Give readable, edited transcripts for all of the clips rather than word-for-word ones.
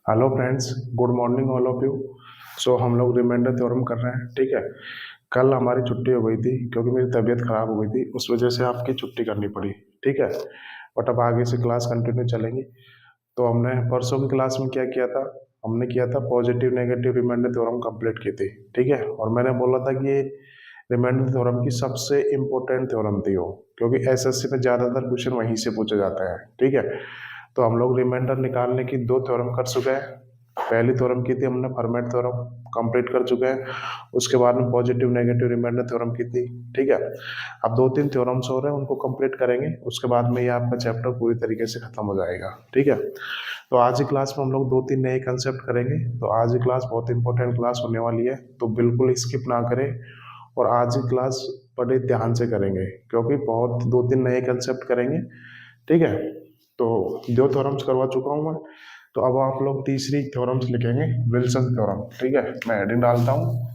Hello friends, good morning all of you. So हम लोग remainder theorem कर रहे हैं, ठीक है। कल हमारी छुट्टी हो गई थी क्योंकि मेरी तबीयत खराब हो गई थी, उस वजह से आपकी छुट्टी करनी पड़ी, ठीक है। बट अब आगे से क्लास कंटिन्यू चलेंगी। तो हमने परसों की क्लास में क्या किया था? हमने किया था positive negative remainder theorem complete की थी, ठीक है। और मैंने बोला था कि ये रिमाइंडर थ्योरम की सबसे इम्पोर्टेंट थ्योरम थी वो, क्योंकि एसएससी में ज़्यादातर क्वेश्चन वहीं से पूछे जाते हैं, ठीक है। तो हम लोग रिमाइंडर निकालने की दो थ्योरम कर चुके हैं। पहली थ्योरम की थी हमने फॉर्मेट थ्योरम, कंप्लीट कर चुके हैं। उसके बाद में पॉजिटिव नेगेटिव रिमाइंडर थ्योरम की थी, ठीक है। अब दो तीन थ्योरम्स हो रहे हैं, उनको कंप्लीट करेंगे, उसके बाद में ये आपका चैप्टर पूरी तरीके से खत्म हो जाएगा, ठीक है। तो आज की क्लास में हम लोग दो तीन नए कंसेप्ट करेंगे। तो आज की क्लास बहुत इंपॉर्टेंट क्लास होने वाली है, तो बिल्कुल स्किप ना करें। और आज की क्लास बड़े ध्यान से करेंगे, क्योंकि बहुत दो तीन नए कंसेप्ट करेंगे, ठीक है। तो दो थ्योरम्स करवा चुका हूँ मैं। तो अब आप लोग तीसरी थ्योरम्स लिखेंगे, विल्सन थ्योरम, ठीक है। मैं हेडिंग डालता हूँ,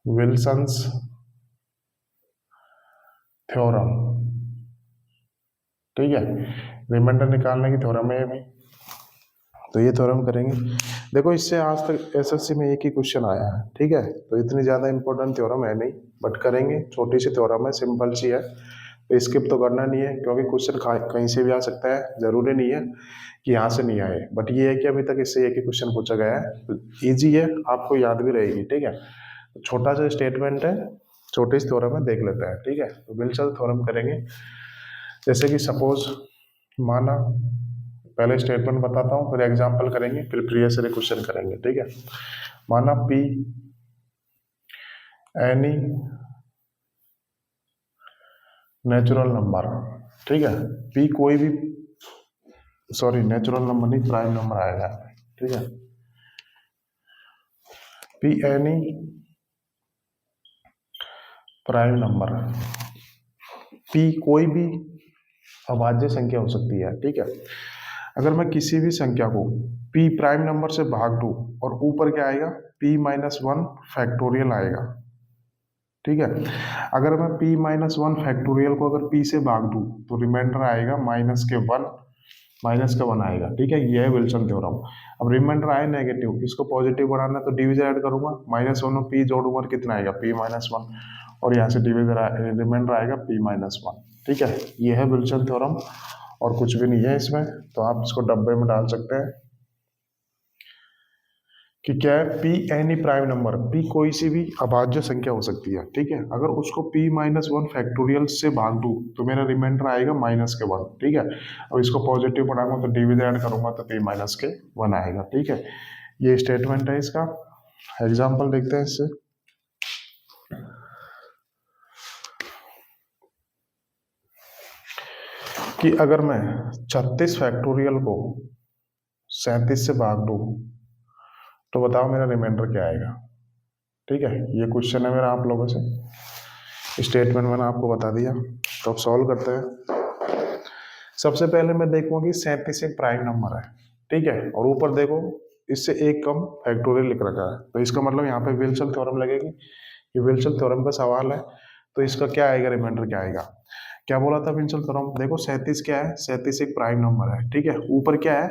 विल्सन्स थ्योरम, ठीक है। रिमाइंडर निकालने की थ्योरम है ये भी। तो ये थ्योरम करेंगे। देखो, इससे आज तक एसएससी में एक ही क्वेश्चन आया है, ठीक है। तो इतनी ज़्यादा इंपॉर्टेंट थ्योरम है नहीं, बट करेंगे। छोटी सी थ्योरम है, सिंपल सी है, तो स्किप तो करना नहीं है, क्योंकि क्वेश्चन कहीं से भी आ सकता है, जरूरी नहीं है कि यहाँ से नहीं आए। बट ये है कि अभी तक इससे एक ही क्वेश्चन पूछा गया है, तो ईजी है, आपको याद भी रहेगी, ठीक है। तो छोटा सा स्टेटमेंट है, छोटी सी थ्योरम है, देख लेते हैं, ठीक है। तो विल्सन थ्योरम करेंगे। जैसे कि सपोज, माना, पहले स्टेटमेंट बताता हूँ, फिर एग्जाम्पल करेंगे, फिर प्रीवियस ईयर क्वेश्चन करेंगे, ठीक है। माना पी एनी नेचुरल नंबर, ठीक है। पी कोई भी, सॉरी नेचुरल नंबर नहीं, प्राइम नंबर आएगा, ठीक है। P any prime number, P कोई भी अभाज्य संख्या हो सकती है, ठीक है। अगर मैं किसी भी संख्या को पी प्राइम नंबर से भाग दूं, और ऊपर क्या आएगा, पी माइनस वन फैक्टोरियल आएगा, ठीक है। अगर मैं p माइनस वन फैक्टोरियल को अगर p से भाग दूं, तो रिमाइंडर आएगा माइनस के वन, माइनस का वन आएगा, ठीक है। ये है विल्सन थ्योरम। अब रिमाइंडर आए नेगेटिव, इसको पॉजिटिव बनाना है, तो डिविजन ऐड करूंगा, माइनस वन में p जोड़ूंगा, और कितना आएगा, p माइनस वन। और यहाँ से डिविजन रिमाइंडर आएगा p माइनस वन, ठीक है। ये है विल्सन थ्योरम, और कुछ भी नहीं है इसमें, तो आप इसको डब्बे में डाल सकते हैं कि क्या है, P any prime number, P कोई सी भी अभाज्य संख्या हो सकती है, ठीक है। अगर उसको पी माइनस वन फैक्टोरियल से भाग दूं, तो मेरा रिमाइंडर आएगा माइनस के वन, ठीक है। अब इसको पॉजिटिव बनाऊंगा, तो डिविजन ऐड करूंगा, तो पी माइनस के वन आएगा, ठीक है। ये स्टेटमेंट है इसका। एग्जाम्पल देखते हैं इससे, कि अगर मैं 36 फैक्टोरियल को 37 से भाग दूं, तो बताओ मेरा रिमाइंडर क्या आएगा, ठीक है। ये क्वेश्चन है मेरा आप लोगों से, स्टेटमेंट मैंने आपको बता दिया। तो अब सॉल्व करते हैं। सबसे पहले मैं देखूंगा कि 37 एक प्राइम नंबर है, ठीक है। और ऊपर देखो, इससे एक कम फैक्टोरियल लिख रखा है, तो इसका मतलब यहाँ पे विल्सन थ्योरम लगेगी। ये विल्सन थ्योरम का सवाल है, तो इसका क्या आएगा, रिमाइंडर क्या आएगा। क्या बोला था विल्सन थ्योरम, देखो 37 क्या है, 37 एक प्राइम नंबर है, ठीक है। ऊपर क्या है,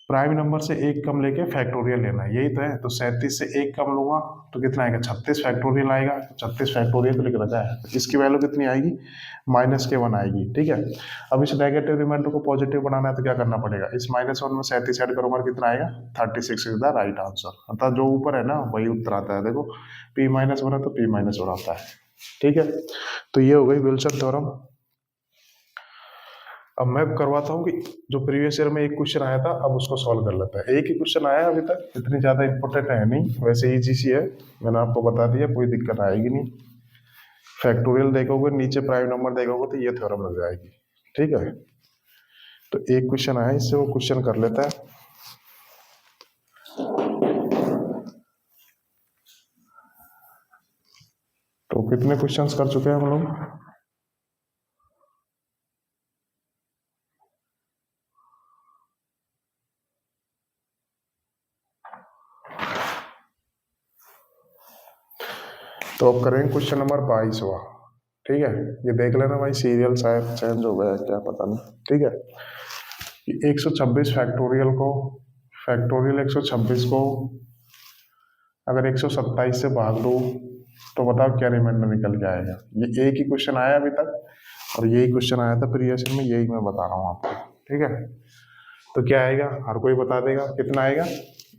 प्राइम नंबर से एक कम लेके फैक्टोरियल लेना है, यही तो है। तो 37 से एक कम लूंगा, तो कितना आएगा, 36 फैक्टोरियल आएगा। 36 फैक्टोरियल तो लिख रखा है, तो इसकी वैल्यू कितनी आएगी, माइनस के वन आएगी, ठीक है। अब इस नेगेटिव रिमाइंडर को पॉजिटिव बनाना है, तो क्या करना पड़ेगा, इस माइनस वन में 37 ऐड करूंगा, कितना आएगा, 36 इज द राइट आंसर। अर्थात जो ऊपर है ना, वही उत्तर आता है। देखो, पी माइनस वन है, तो पी माइनस वन आता है, ठीक है। तो ये हो गई विल्सन थ्योरम। अब मैं करवाता हूँ कि जो प्रीवियस ईयर में एक क्वेश्चन आया था, अब उसको सॉल्व कर लेते हैं। एक ही क्वेश्चन आया अभी तक, इतनी ज़्यादा इंपॉर्टेंट है नहीं, वैसे इजी सी है, मैंने आपको बता दिया, कोई दिक्कत आएगी नहीं। फैक्टोरियल देखोगे, नीचे प्राइम नंबर देखोगे, तो ये थ्योरम लग जाएगी, ठीक है। तो एक क्वेश्चन आया, इससे वो क्वेश्चन कर लेता है। तो कितने क्वेश्चंस कर चुके हैं हम लोग, तो अब करेंगे क्वेश्चन नंबर 22वां, ठीक है। ये देख लेना भाई, सीरियल शायद चेंज हो गया है क्या, पता नहीं, ठीक है। कि 126 फैक्टोरियल 126 को अगर 127 से भाग दो तो बताओ क्या रिमाइंडर निकल के आएगा। ये एक ही क्वेश्चन आया अभी तक और यही क्वेश्चन आया था प्रीवियस में, यही मैं बता रहा हूँ आपको, ठीक है। तो क्या आएगा, हर कोई बता देगा कितना आएगा,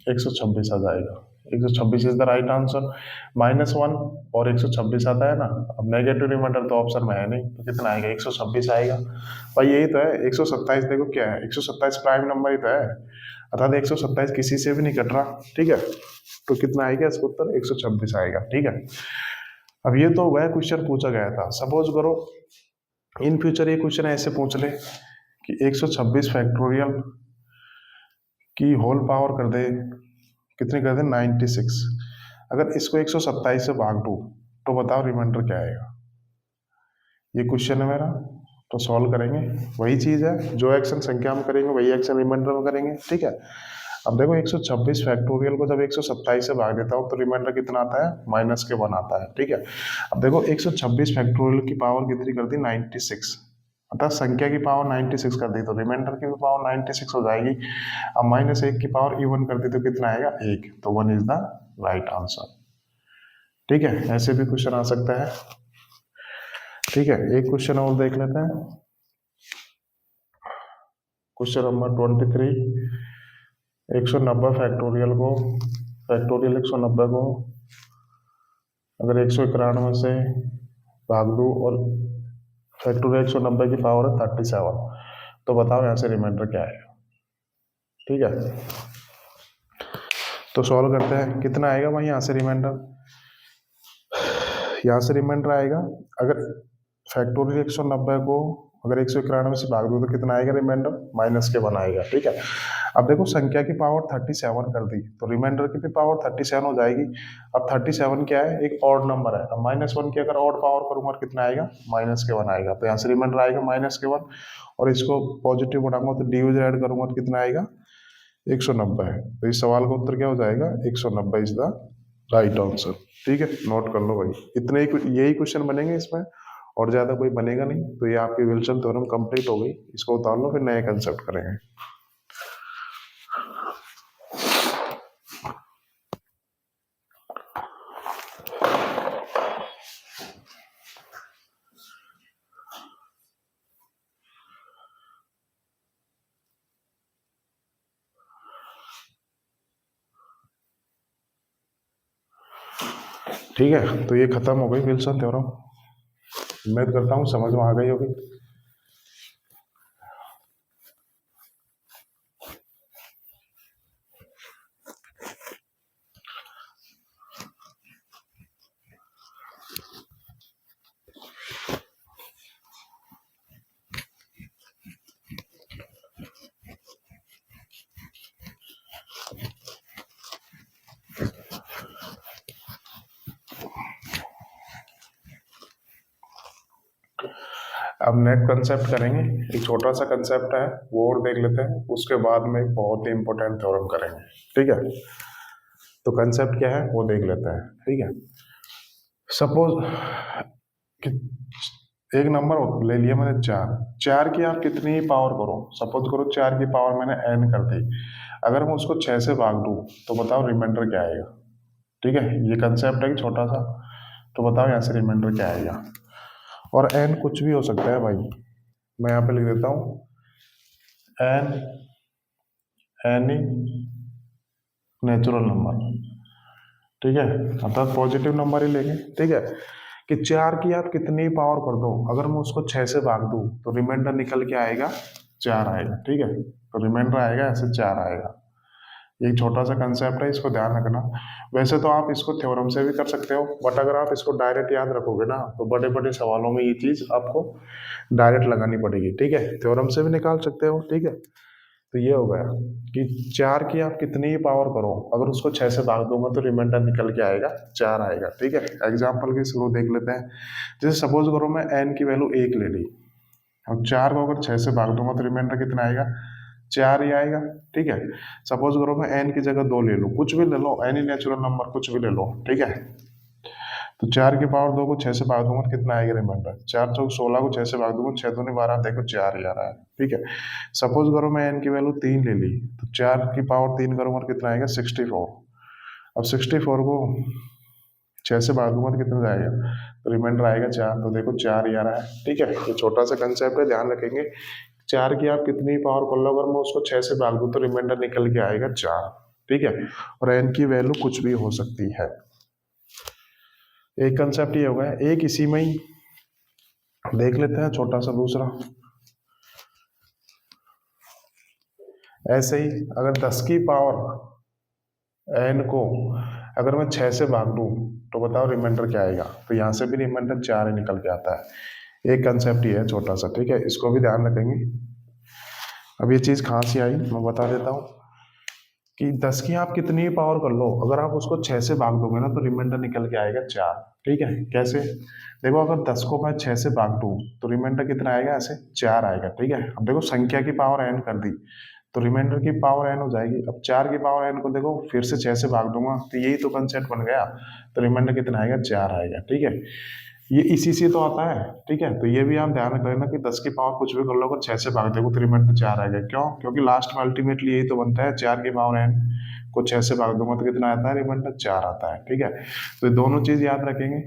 126 आ जाएगा। 126 इज द राइट आंसर। -1 और 126 आता है ना, अब नेगेटिव रिमाइंडर तो ऑप्शन में है नहीं, तो कितना आएगा, 126 आएगा। भाई यही तो है 127, देखो क्या है, 127 प्राइम नंबर ही तो है, अर्थात 127 किसी से भी नहीं कट रहा, ठीक है। तो कितना आएगा इसका उत्तर, 126 आएगा, ठीक है। अब ये तो वह क्वेश्चन पूछा गया था, सपोज करो इन फ्यूचर ये क्वेश्चन ऐसे पूछ ले कि 126 फैक्टोरियल की होल पावर कर दे, कितनी कर दे, 96। अगर इसको 127 से भाग दूं तो बताओ रिमाइंडर क्या आएगा। ये क्वेश्चन है मेरा, तो सॉल्व करेंगे। वही चीज है, जो एक्शन संख्या में करेंगे वही एक्शन रिमाइंडर में करेंगे, ठीक है। अब देखो 126 फैक्टोरियल को जब 127 से भाग देता हूँ तो रिमाइंडर कितना आता है, -1 आता है, ठीक है। अब देखो 126 फैक्टोरियल की पावर कितनी कर दी, 96, अर्थात संख्या की पावर 96 कर दी तो रिमाइंडर की भी पावर 96 हो जाएगी। अब -1 की पावर इवन कर दी तो कितना आएगा, 1, तो 1 इज द राइट आंसर, ठीक है। ऐसे भी क्वेश्चन आ सकता है, ठीक है। एक क्वेश्चन और देख लेते हैं, क्वेश्चन नंबर 23। 190 फैक्टोरियल 190 को अगर 191 से भाग दो और फैक्टोरियल 190 की पावर है 37, तो बताओ यहाँ से रिमाइंडर क्या आएगा, ठीक है। तो सॉल्व करते हैं, कितना आएगा भाई यहाँ से रिमाइंडर, यहाँ से रिमाइंडर आएगा, अगर फैक्टोरियल 190 को अगर 191 से भाग दो तो कितना आएगा रिमाइंडर, -1 आएगा, ठीक है। अब देखो संख्या की पावर 37 कर दी तो रिमाइंडर की भी पावर 37 हो जाएगी। अब 37 क्या है, एक ऑड नंबर है, अब -1 की अगर ऑड पावर करूंगा कितना आएगा, -1 आएगा, तो यहाँ से रिमाइंडर आएगा -1, और इसको पॉजिटिव बनाऊंगा तो डी ऐड करूंगा तो कितना आएगा, 190 है। तो इस सवाल का उत्तर क्या हो जाएगा, 190 इज द राइट आंसर, ठीक है। नोट कर लो भाई, इतने ही यही क्वेश्चन बनेंगे इसमें, और ज्यादा कोई बनेगा नहीं। तो ये आपकी विल्सन थ्योरम कंप्लीट हो गई, इसको उतार लो, फिर नए कंसेप्ट करेंगे। ठीक है, तो ये खत्म हो गई विल्सन थ्योरम। उम्मीद करता हूँ समझ में आ गई होगी। अब नेक्स्ट कंसेप्ट करेंगे, एक छोटा सा कंसेप्ट है वो और देख लेते हैं, उसके बाद में एक बहुत ही इंपॉर्टेंट थ्योरम करेंगे, ठीक है। तो कंसेप्ट क्या है वो देख लेते हैं, ठीक है। सपोज कि एक नंबर ले लिया मैंने 4 की आप कितनी ही पावर करो, सपोज करो 4 की पावर मैंने n कर दी, अगर मैं उसको 6 से भाग दूं तो बताओ रिमाइंडर क्या आएगा, ठीक है। ये कंसेप्ट है कि छोटा सा, तो बताओ यहाँ से रिमाइंडर क्या आएगा। और n कुछ भी हो सकता है भाई, मैं यहाँ पे लिख देता हूँ एनी नेचुरल नंबर, ठीक है, अर्थात पॉजिटिव नंबर ही लेंगे, ठीक है। कि 4 की आप कितनी पावर कर दो, अगर मैं उसको 6 से भाग दूं तो रिमाइंडर निकल के आएगा 4 आएगा, ठीक है। तो रिमाइंडर आएगा ऐसे 4 आएगा। एक छोटा सा कंसेप्ट है, इसको ध्यान रखना। वैसे तो आप इसको थ्योरम से भी कर सकते हो, बट अगर आप इसको डायरेक्ट याद रखोगे ना तो बड़े बड़े सवालों में ये चीज आपको डायरेक्ट लगानी पड़ेगी, ठीक है। थ्योरम से भी निकाल सकते हो, ठीक है। तो ये हो गया कि 4 की आप कितनी ही पावर करो, अगर उसको 6 से भाग दूंगा तो रिमाइंडर निकल के आएगा 4 आएगा, ठीक है। एग्जाम्पल के थ्रू देख लेते हैं। जैसे सपोज करो मैं n की वैल्यू 1 ले ली, और 4 को अगर 6 से भाग दूंगा तो रिमाइंडर कितना आएगा, 4 ही आएगा, ठीक है। सपोज करो मैं n की जगह 2 ले लूँ, कुछ भी ले लो, एनी नेचुरल नंबर कुछ भी ले लो, ठीक है। तो 4 की पावर 2 को 6 से भाग दूंगा तो कितना आएगा रिमाइंडर? 4×4 = 16 को 6 से भाग दूंगा, 6×2 = 12, देखो 4 ही आ रहा है। ठीक है, सपोज करो मैं n की वैल्यू 3 ले ली, तो 4 की पावर 3 करूंगा तो कितना आएगा? 64। अब 64 को 6 से भाग दूंगा तो कितना जाएगा? तो रिमाइंडर आएगा 4, तो देखो 4 ही आ रहा है। ठीक है, ये छोटा सा कंसेप्ट है, ध्यान रखेंगे। 4 की आप कितनी पावर कर लो, अगर मैं उसको 6 से भाग दूं तो रिमाइंडर निकल के आएगा 4। ठीक है, और n की वैल्यू कुछ भी हो सकती है। एक कंसेप्ट ये हो गया। एक इसी में ही देख लेते हैं छोटा सा दूसरा। ऐसे ही अगर 10 की पावर n को अगर मैं 6 से भाग दूं तो बताओ रिमाइंडर क्या आएगा? तो यहाँ से भी रिमाइंडर 4 ही निकल के आता है। एक कंसेप्ट ये है छोटा सा। ठीक है, इसको भी ध्यान रखेंगे। अब ये चीज़ कहाँ से आई मैं बता देता हूँ कि 10 की आप कितनी पावर कर लो, अगर आप उसको 6 से भाग दोगे ना तो रिमाइंडर निकल के आएगा 4। ठीक है, कैसे? देखो अगर 10 को मैं 6 से भाग दूं तो रिमाइंडर कितना आएगा? ऐसे 4 आएगा। ठीक है, अब देखो संख्या की पावर n कर दी तो रिमाइंडर की पावर n हो जाएगी। अब 4 की पावर n को देखो फिर से 6 से भाग दूंगा तो यही तो कंसेप्ट बन गया, तो रिमाइंडर कितना आएगा? 4 आएगा। ठीक है, ये इसी से तो आता है। ठीक है, तो ये भी आप ध्यान रखना कि 10 की पावर कुछ भी कर लो, अगर 6 से भाग दोगे तो रिमाइंडर 4 आएगा। क्यों? क्योंकि लास्ट में अल्टीमेटली यही तो बनता है, 4 की पावर n को 6 से भाग दूंगा तो कितना आता है? रिमाइंडर 4 आता है। ठीक है, तो ये दोनों चीज याद रखेंगे,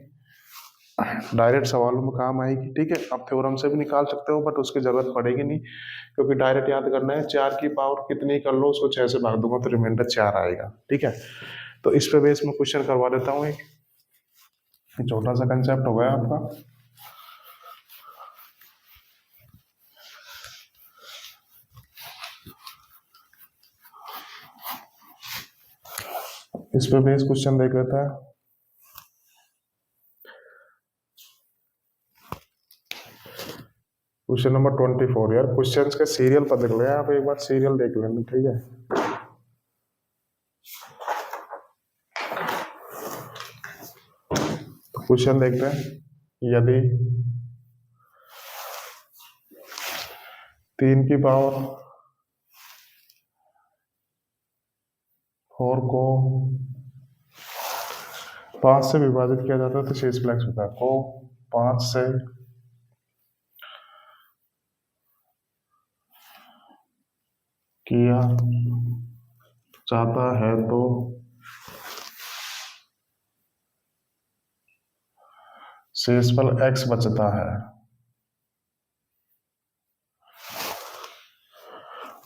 डायरेक्ट सवालों में काम आएगी। ठीक है, आप थ्योरम से भी निकाल सकते हो बट उसकी जरूरत पड़ेगी नहीं, क्योंकि डायरेक्ट याद करना है 4 की पावर कितनी कर लो उसको 6 से भाग दूंगा तो रिमाइंडर 4 आएगा। ठीक है, तो इस पे बेस में क्वेश्चन करवा देता हूँ। एक छोटा सा कंसेप्ट हो गया आपका। इस पे बेस क्वेश्चन देख लेते हैं। Question number 24। यार क्वेश्चन का सीरियल पर देख लो, आप एक बार सीरियल देख लेना। ठीक है, तो क्वेश्चन देखते हैं। यदि 3 की पावर 4 को 5 से विभाजित किया जाता है तो शेष फ्लैक्स होता है। को 5 से किया जाता है तो शेषफल x बचता है।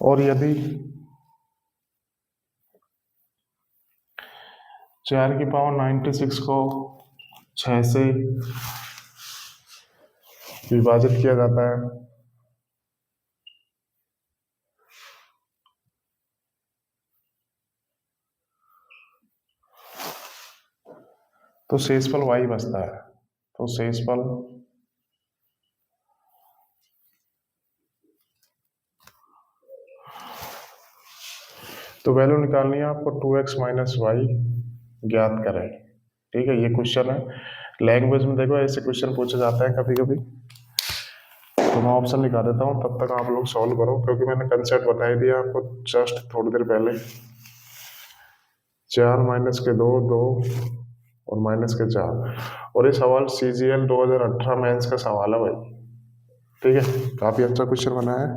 और यदि 4 की पावर 96 को 6 से विभाजित किया जाता है तो शेषफल y बचता है। तो शेषफल तो वैल्यू निकालनी है आपको 2x - y ज्ञात करें। ठीक है, ये क्वेश्चन है। लैंग्वेज में देखो ऐसे क्वेश्चन पूछे जाते हैं कभी कभी, तो मैं ऑप्शन लिखा देता हूँ, तब तक आप लोग सॉल्व करो, क्योंकि मैंने कंसेप्ट बता ही दिया आपको जस्ट थोड़ी देर पहले। 4 - 2 2 और -4। और ये सवाल CGL 2018 मेंस का सवाल है भाई। ठीक है, काफी अच्छा क्वेश्चन बना है।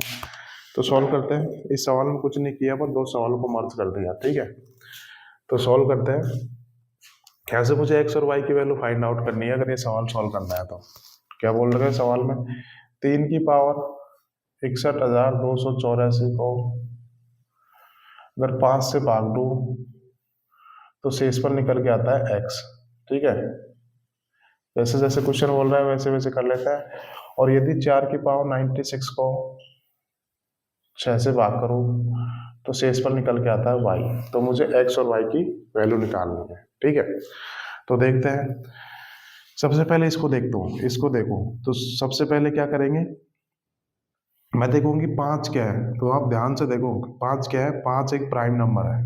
तो सॉल्व करते हैं। इस सवाल में कुछ नहीं किया, पर 2 सवालों को मर्ज कर दिया। ठीक है, तो सॉल्व करते हैं। कैसे मुझे एक्स और वाई की वैल्यू फाइंड आउट करनी है अगर ये सवाल सॉल्व करना है तो? क्या बोल रहे हैं सवाल में? 3 की पावर 61,284 को अगर 5 से भाग दूं तो शेषफल निकल के आता है x। ठीक है, जैसे जैसे क्वेश्चन बोल रहा है वैसे वैसे कर लेता है। और यदि 4 की पावर 96 को 6 से भाग करूं तो शेषफल निकल के आता है y। तो मुझे x और y की वैल्यू निकालनी है। ठीक है, तो देखते हैं। सबसे पहले इसको देखता हूँ, इसको देखो। तो सबसे पहले क्या करेंगे, मैं देखूंगी 5 क्या है। तो आप ध्यान से देखो 5 क्या है। 5 एक प्राइम नंबर है।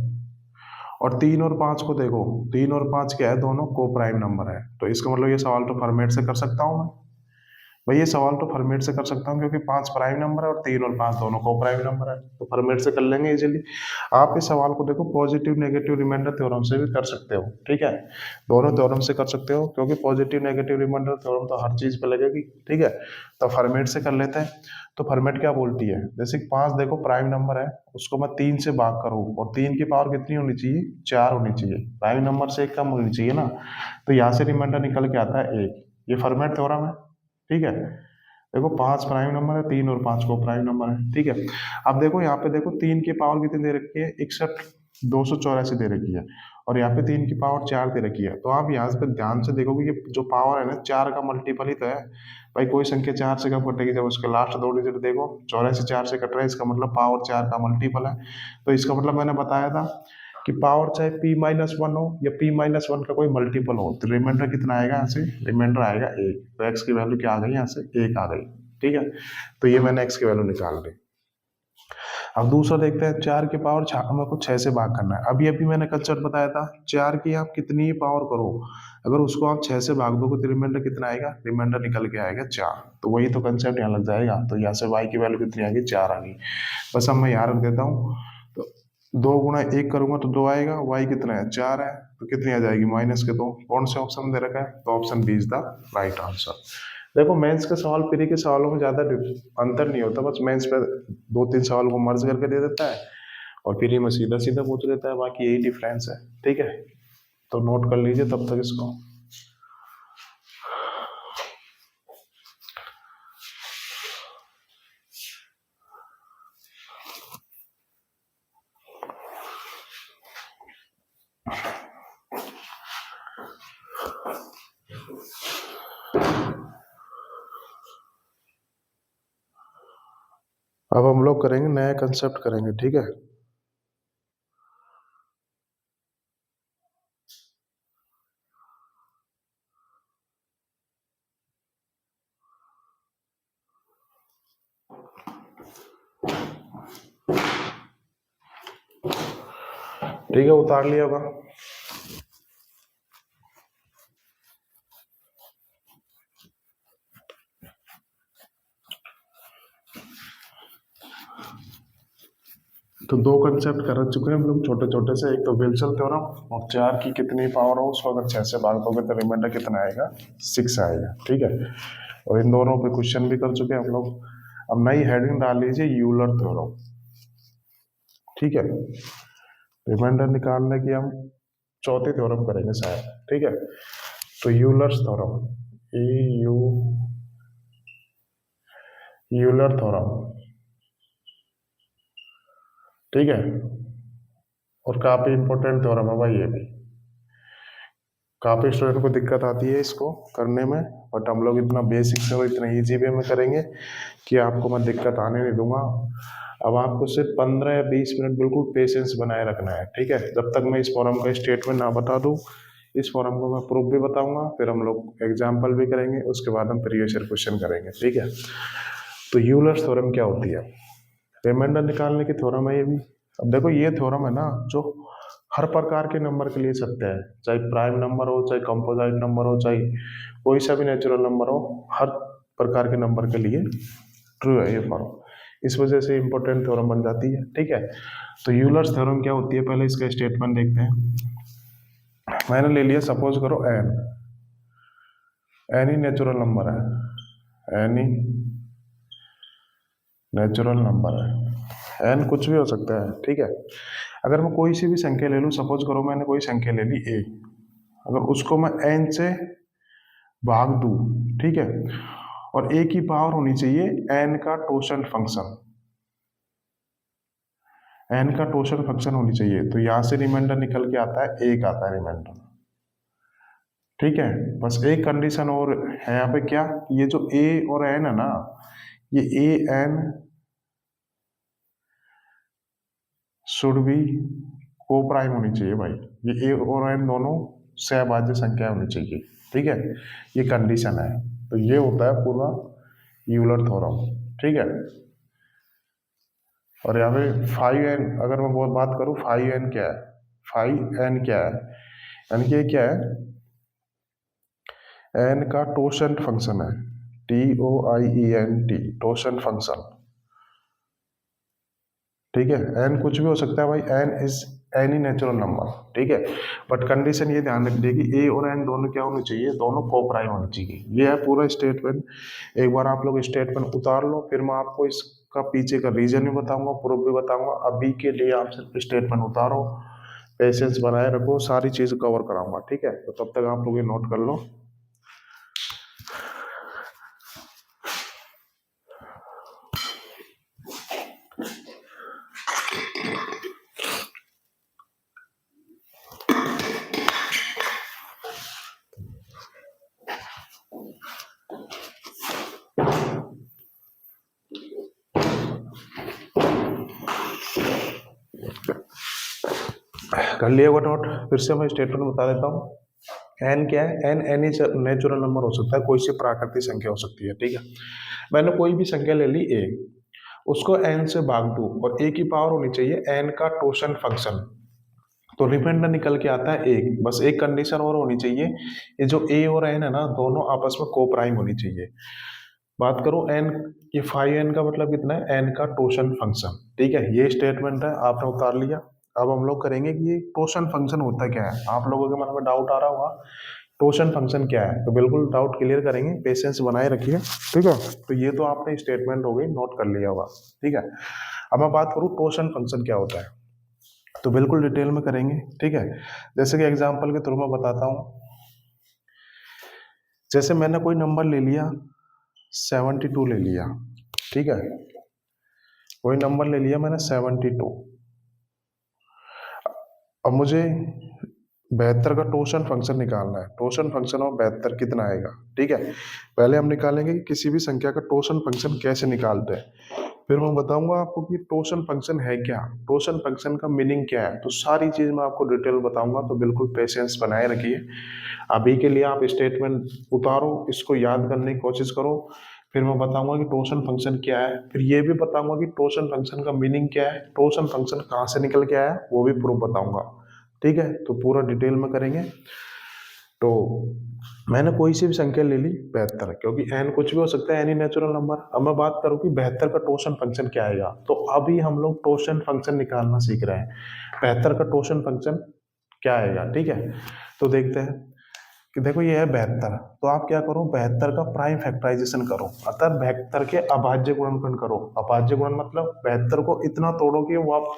और 3 और 5 को देखो, 3 और 5 क्या है? दोनों को प्राइम नंबर है। तो इसका मतलब ये सवाल तो फॉर्मेट से कर सकता हूँ मैं। भाई ये सवाल तो फॉर्मेट से कर सकता हूँ क्योंकि 5 प्राइम नंबर है और 3 और 5 दोनों को प्राइम नंबर है, तो फॉर्मेट से कर लेंगे इजीली। आप इस सवाल को देखो पॉजिटिव नेगेटिव रिमाइंडर थ्योरम से भी कर सकते हो, ठीक है, दोनों थ्योरम से कर सकते हो क्योंकि पॉजिटिव नेगेटिव रिमाइंडर थ्योरम तो हर चीज पे लगेगी, ठीक है। तो फॉर्मेट से कर लेते हैं। तो फॉर्मेट क्या बोलती है, जैसे 5 देखो प्राइम नंबर है, उसको मैं 3 से भाग करूँ और 3 की पावर कितनी होनी चाहिए, 4 होनी चाहिए, प्राइम नंबर से एक कम होनी चाहिए ना, तो यहाँ से रिमाइंडर निकल के आता है 1। ये फॉर्मेट थ्योरम है, ठीक है। देखो 5 प्राइम नंबर है, 3 और 5 को प्राइम नंबर है, ठीक है। अब देखो यहाँ पे देखो 3 की पावर कितनी दे रखी है, 61 284 दे रखी है, और यहाँ पे 3 की पावर 4 दे रखी है। तो आप यहाँ पे ध्यान से देखोगे ये जो पावर है ना 4 का मल्टीपल ही तो है भाई, कोई संख्या 4 से कब कटेगी, जब उसके लास्ट 2 डिजिट देखो 84 4 से कट रहा है, इसका मतलब पावर 4 का मल्टीपल है। तो इसका मतलब मैंने बताया था कि पावर चाहे p-1 हो या p-1 का कोई मल्टीपल हो, तो रिमाइंडर कितना आएगा, यहाँ से रिमाइंडर आएगा 1। तो x की वैल्यू क्या आ गई, यहाँ से 1 आ गई, ठीक है। तो ये मैंने x की वैल्यू निकाल ली। अब दूसरा देखते हैं, 4 की पावर मेरे को 6 से भाग करना है। अभी अभी मैंने कंसेप्ट बताया था, 4 की आप कितनी ही पावर करो, अगर उसको आप 6 से भाग दोगे तो रिमाइंडर कितना आएगा, रिमाइंडर निकल के आएगा 4। तो वही तो कंसेप्ट यहाँ लग जाएगा। तो यहाँ से y की वैल्यू कितनी आ गई, 4 आ गई। बस अब मैं यहाँ रख देता हूँ, तो 2 गुणा 1 करूंगा तो 2 आएगा, y कितना है, 4 है, तो कितनी आ जाएगी, -2। कौन से ऑप्शन दे रखा है, तो option B is the right answer. देखो मेंस के सवाल प्री के सवालों में ज्यादा अंतर नहीं होता, बस मेंस पे 2-3 सवाल को मर्ज करके दे देता है और प्री में सीधा सीधा पूछ लेता है, बाकी यही डिफरेंस है, ठीक है। तो नोट कर लीजिए तब तक इसको। अब हम लोग करेंगे नया कंसेप्ट करेंगे, ठीक है। ठीक है, उतार लिया होगा। तो 2 कंसेप्ट कर चुके हैं हम लोग छोटे छोटे से, एक तो विल्सन थ्योरम, और 4 की कितनी पावर हो उसको अगर 6 से भाग दोगे तो रिमाइंडर कितना आएगा, 6 आएगा, ठीक है। और इन दोनों पे क्वेश्चन भी कर चुके हैं हम लोग। अब नई हेडिंग डाल लीजिए, यूलर थ्योरम, ठीक है। रिमाइंडर निकालने की हम चौथी थ्योरम करेंगे शायद, ठीक है। तो Euler's theorem, you Euler theorem, ठीक है। और काफी इंपॉर्टेंट थ्योरम है भाई ये भी, काफी स्टूडेंट को दिक्कत आती है इसको करने में, बट हम लोग इतना बेसिक से और इतना इजी वे में करेंगे कि आपको मैं दिक्कत आने नहीं दूंगा। अब आपको सिर्फ 15 या 20 मिनट बिल्कुल पेशेंस बनाए रखना है, ठीक है, जब तक मैं इस फॉर्म का स्टेटमेंट ना बता दूं। इस फॉर्म को मैं प्रूफ भी बताऊंगा, फिर हम लोग एग्जाम्पल भी करेंगे, उसके बाद हम प्रीवियस ईयर क्वेश्चन करेंगे, ठीक है। तो यूलर्स थ्योरम क्या होती है, रिमाइंडर निकालने की थ्योरम है ये भी। अब देखो ये थ्योरम है ना जो हर प्रकार के नंबर के लिए सत्य है, चाहे प्राइम नंबर हो, चाहे कंपोजिट नंबर हो, चाहे कोई सा भी नेचुरल नंबर हो, हर प्रकार के नंबर के लिए ट्रू है ये फॉर्म। इस वजह से इंपॉर्टेंट थ्योरम बन जाती है, ठीक है। तो यूलर्स थ्योरम क्या होती है, पहले इसका स्टेटमेंट देखते हैं। मैंने ले लिया, सपोज करो एन, एन ही नेचुरल नंबर है, एन ही नेचुरल नंबर है, एन कुछ भी हो सकता है, ठीक है। अगर मैं कोई सी भी संख्या ले लूँ, सपोज करो मैंने कोई संख्या ले ली ए, अगर उसको मैं एन से भाग दूँ, ठीक है, और ए की पावर होनी चाहिए एन का टोसेंट फंक्शन, एन का टोसेंट फंक्शन होनी चाहिए, तो यहां से रिमाइंडर निकल के आता है, एक आता है रिमाइंडर, ठीक है। बस एक कंडीशन और है यहाँ पे, क्या, ये जो ए और एन है ना, ये ए एन शुड बी को प्राइम होनी चाहिए भाई, ये ए और एन दोनों सहभाज्य संख्या होनी चाहिए, ठीक है, ये कंडीशन है। तो ये होता है पूरा यूलर थ्योरम, ठीक है। और यहाँ पे 5n, अगर मैं बहुत बात करूँ 5n क्या है, 5n क्या है, यानी कि ये क्या है, n का टोसेंट फंक्शन है, TOIENT, टोशन फंक्शन। ठीक है, एन कुछ भी हो सकता है भाई, N is any natural number. ठीक है, बट कंडीशन ये ध्यान रखिए कि ए और एन दोनों क्या होने चाहिए, दोनों को प्राइम होने चाहिए। ये है पूरा स्टेटमेंट। एक बार आप लोग स्टेटमेंट उतार लो, फिर मैं आपको इसका पीछे का रीजन भी बताऊंगा, प्रूफ भी बताऊंगा। अभी के लिए आप सिर्फ स्टेटमेंट उतारो, पेशेंस बनाए रखो, सारी चीज कवर कराऊंगा। ठीक है, तो तब तक आप लोग ये नोट कर लो। कर लिया होगा नोट? फिर से मैं स्टेटमेंट बता देता हूँ। एन क्या है? एन एनी नेचुरल नंबर हो सकता है, कोई सी प्राकृतिक संख्या हो सकती है। ठीक है, मैंने कोई भी संख्या ले ली ए, उसको एन से भाग दूं और ए की पावर होनी चाहिए एन का टोशन फंक्शन, तो रिमाइंडर निकल के आता है एक। बस एक कंडीशन और होनी चाहिए, ये जो ए और एन है ना, दोनों आपस में को प्राइम होनी चाहिए। बात करो एन, ये 5n का मतलब कितना है? एन का टोशन फंक्शन। ठीक है, ये स्टेटमेंट है, आपने उतार लिया। अब हम लोग करेंगे कि ये टोशन फंक्शन होता क्या है। आप लोगों के मन में डाउट आ रहा होगा टोशन फंक्शन क्या है, तो बिल्कुल डाउट क्लियर करेंगे, पेशेंस बनाए रखिए। ठीक है, तो ये तो आपने स्टेटमेंट हो गई, नोट कर लिया होगा। ठीक है, अब मैं बात करूँ टोशन फंक्शन क्या होता है, तो बिल्कुल डिटेल में करेंगे। ठीक है, जैसे कि एग्जाम्पल के थ्रू मैं बताता हूँ। जैसे मैंने कोई नंबर ले लिया 72 ले लिया। ठीक है, कोई नंबर ले लिया मैंने 72। अब मुझे 72 का टोशन फंक्शन निकालना है। टोशन फंक्शन ऑफ 72 कितना आएगा? ठीक है, पहले हम निकालेंगे कि किसी भी संख्या का टोशन फंक्शन कैसे निकालते हैं, फिर मैं बताऊंगा आपको कि टोशन फंक्शन है क्या, टोशन फंक्शन का मीनिंग क्या है। तो सारी चीज मैं आपको डिटेल बताऊंगा, तो बिल्कुल पेशेंस बनाए रखिए। अभी के लिए आप स्टेटमेंट उतारो, इसको याद करने की कोशिश करो, फिर मैं बताऊंगा कि टोशन फंक्शन क्या है, फिर ये भी बताऊंगा कि टोशन फंक्शन का मीनिंग क्या है, टोशन फंक्शन कहाँ से निकल के आया है, वो भी प्रूफ बताऊंगा। ठीक है, तो पूरा डिटेल में करेंगे। तो मैंने कोई सी भी संख्या ले ली 72, क्योंकि एन कुछ भी हो सकता है, एनी नेचुरल नंबर। अब मैं बात करूं कि 72 का टोशन फंक्शन क्या आएगा, तो अभी हम लोग टोशन फंक्शन निकालना सीख रहे हैं। 72 का टोशन फंक्शन क्या आएगा? ठीक है, तो देखते हैं कि देखो ये है 72, तो आप क्या करो, 72 का प्राइम फैक्टराइजेशन करो, अर्थात 72 के अभाज्य गुणनखंड करो। अभाज्य गुणन मतलब 72 को इतना तोड़ो कि वो आप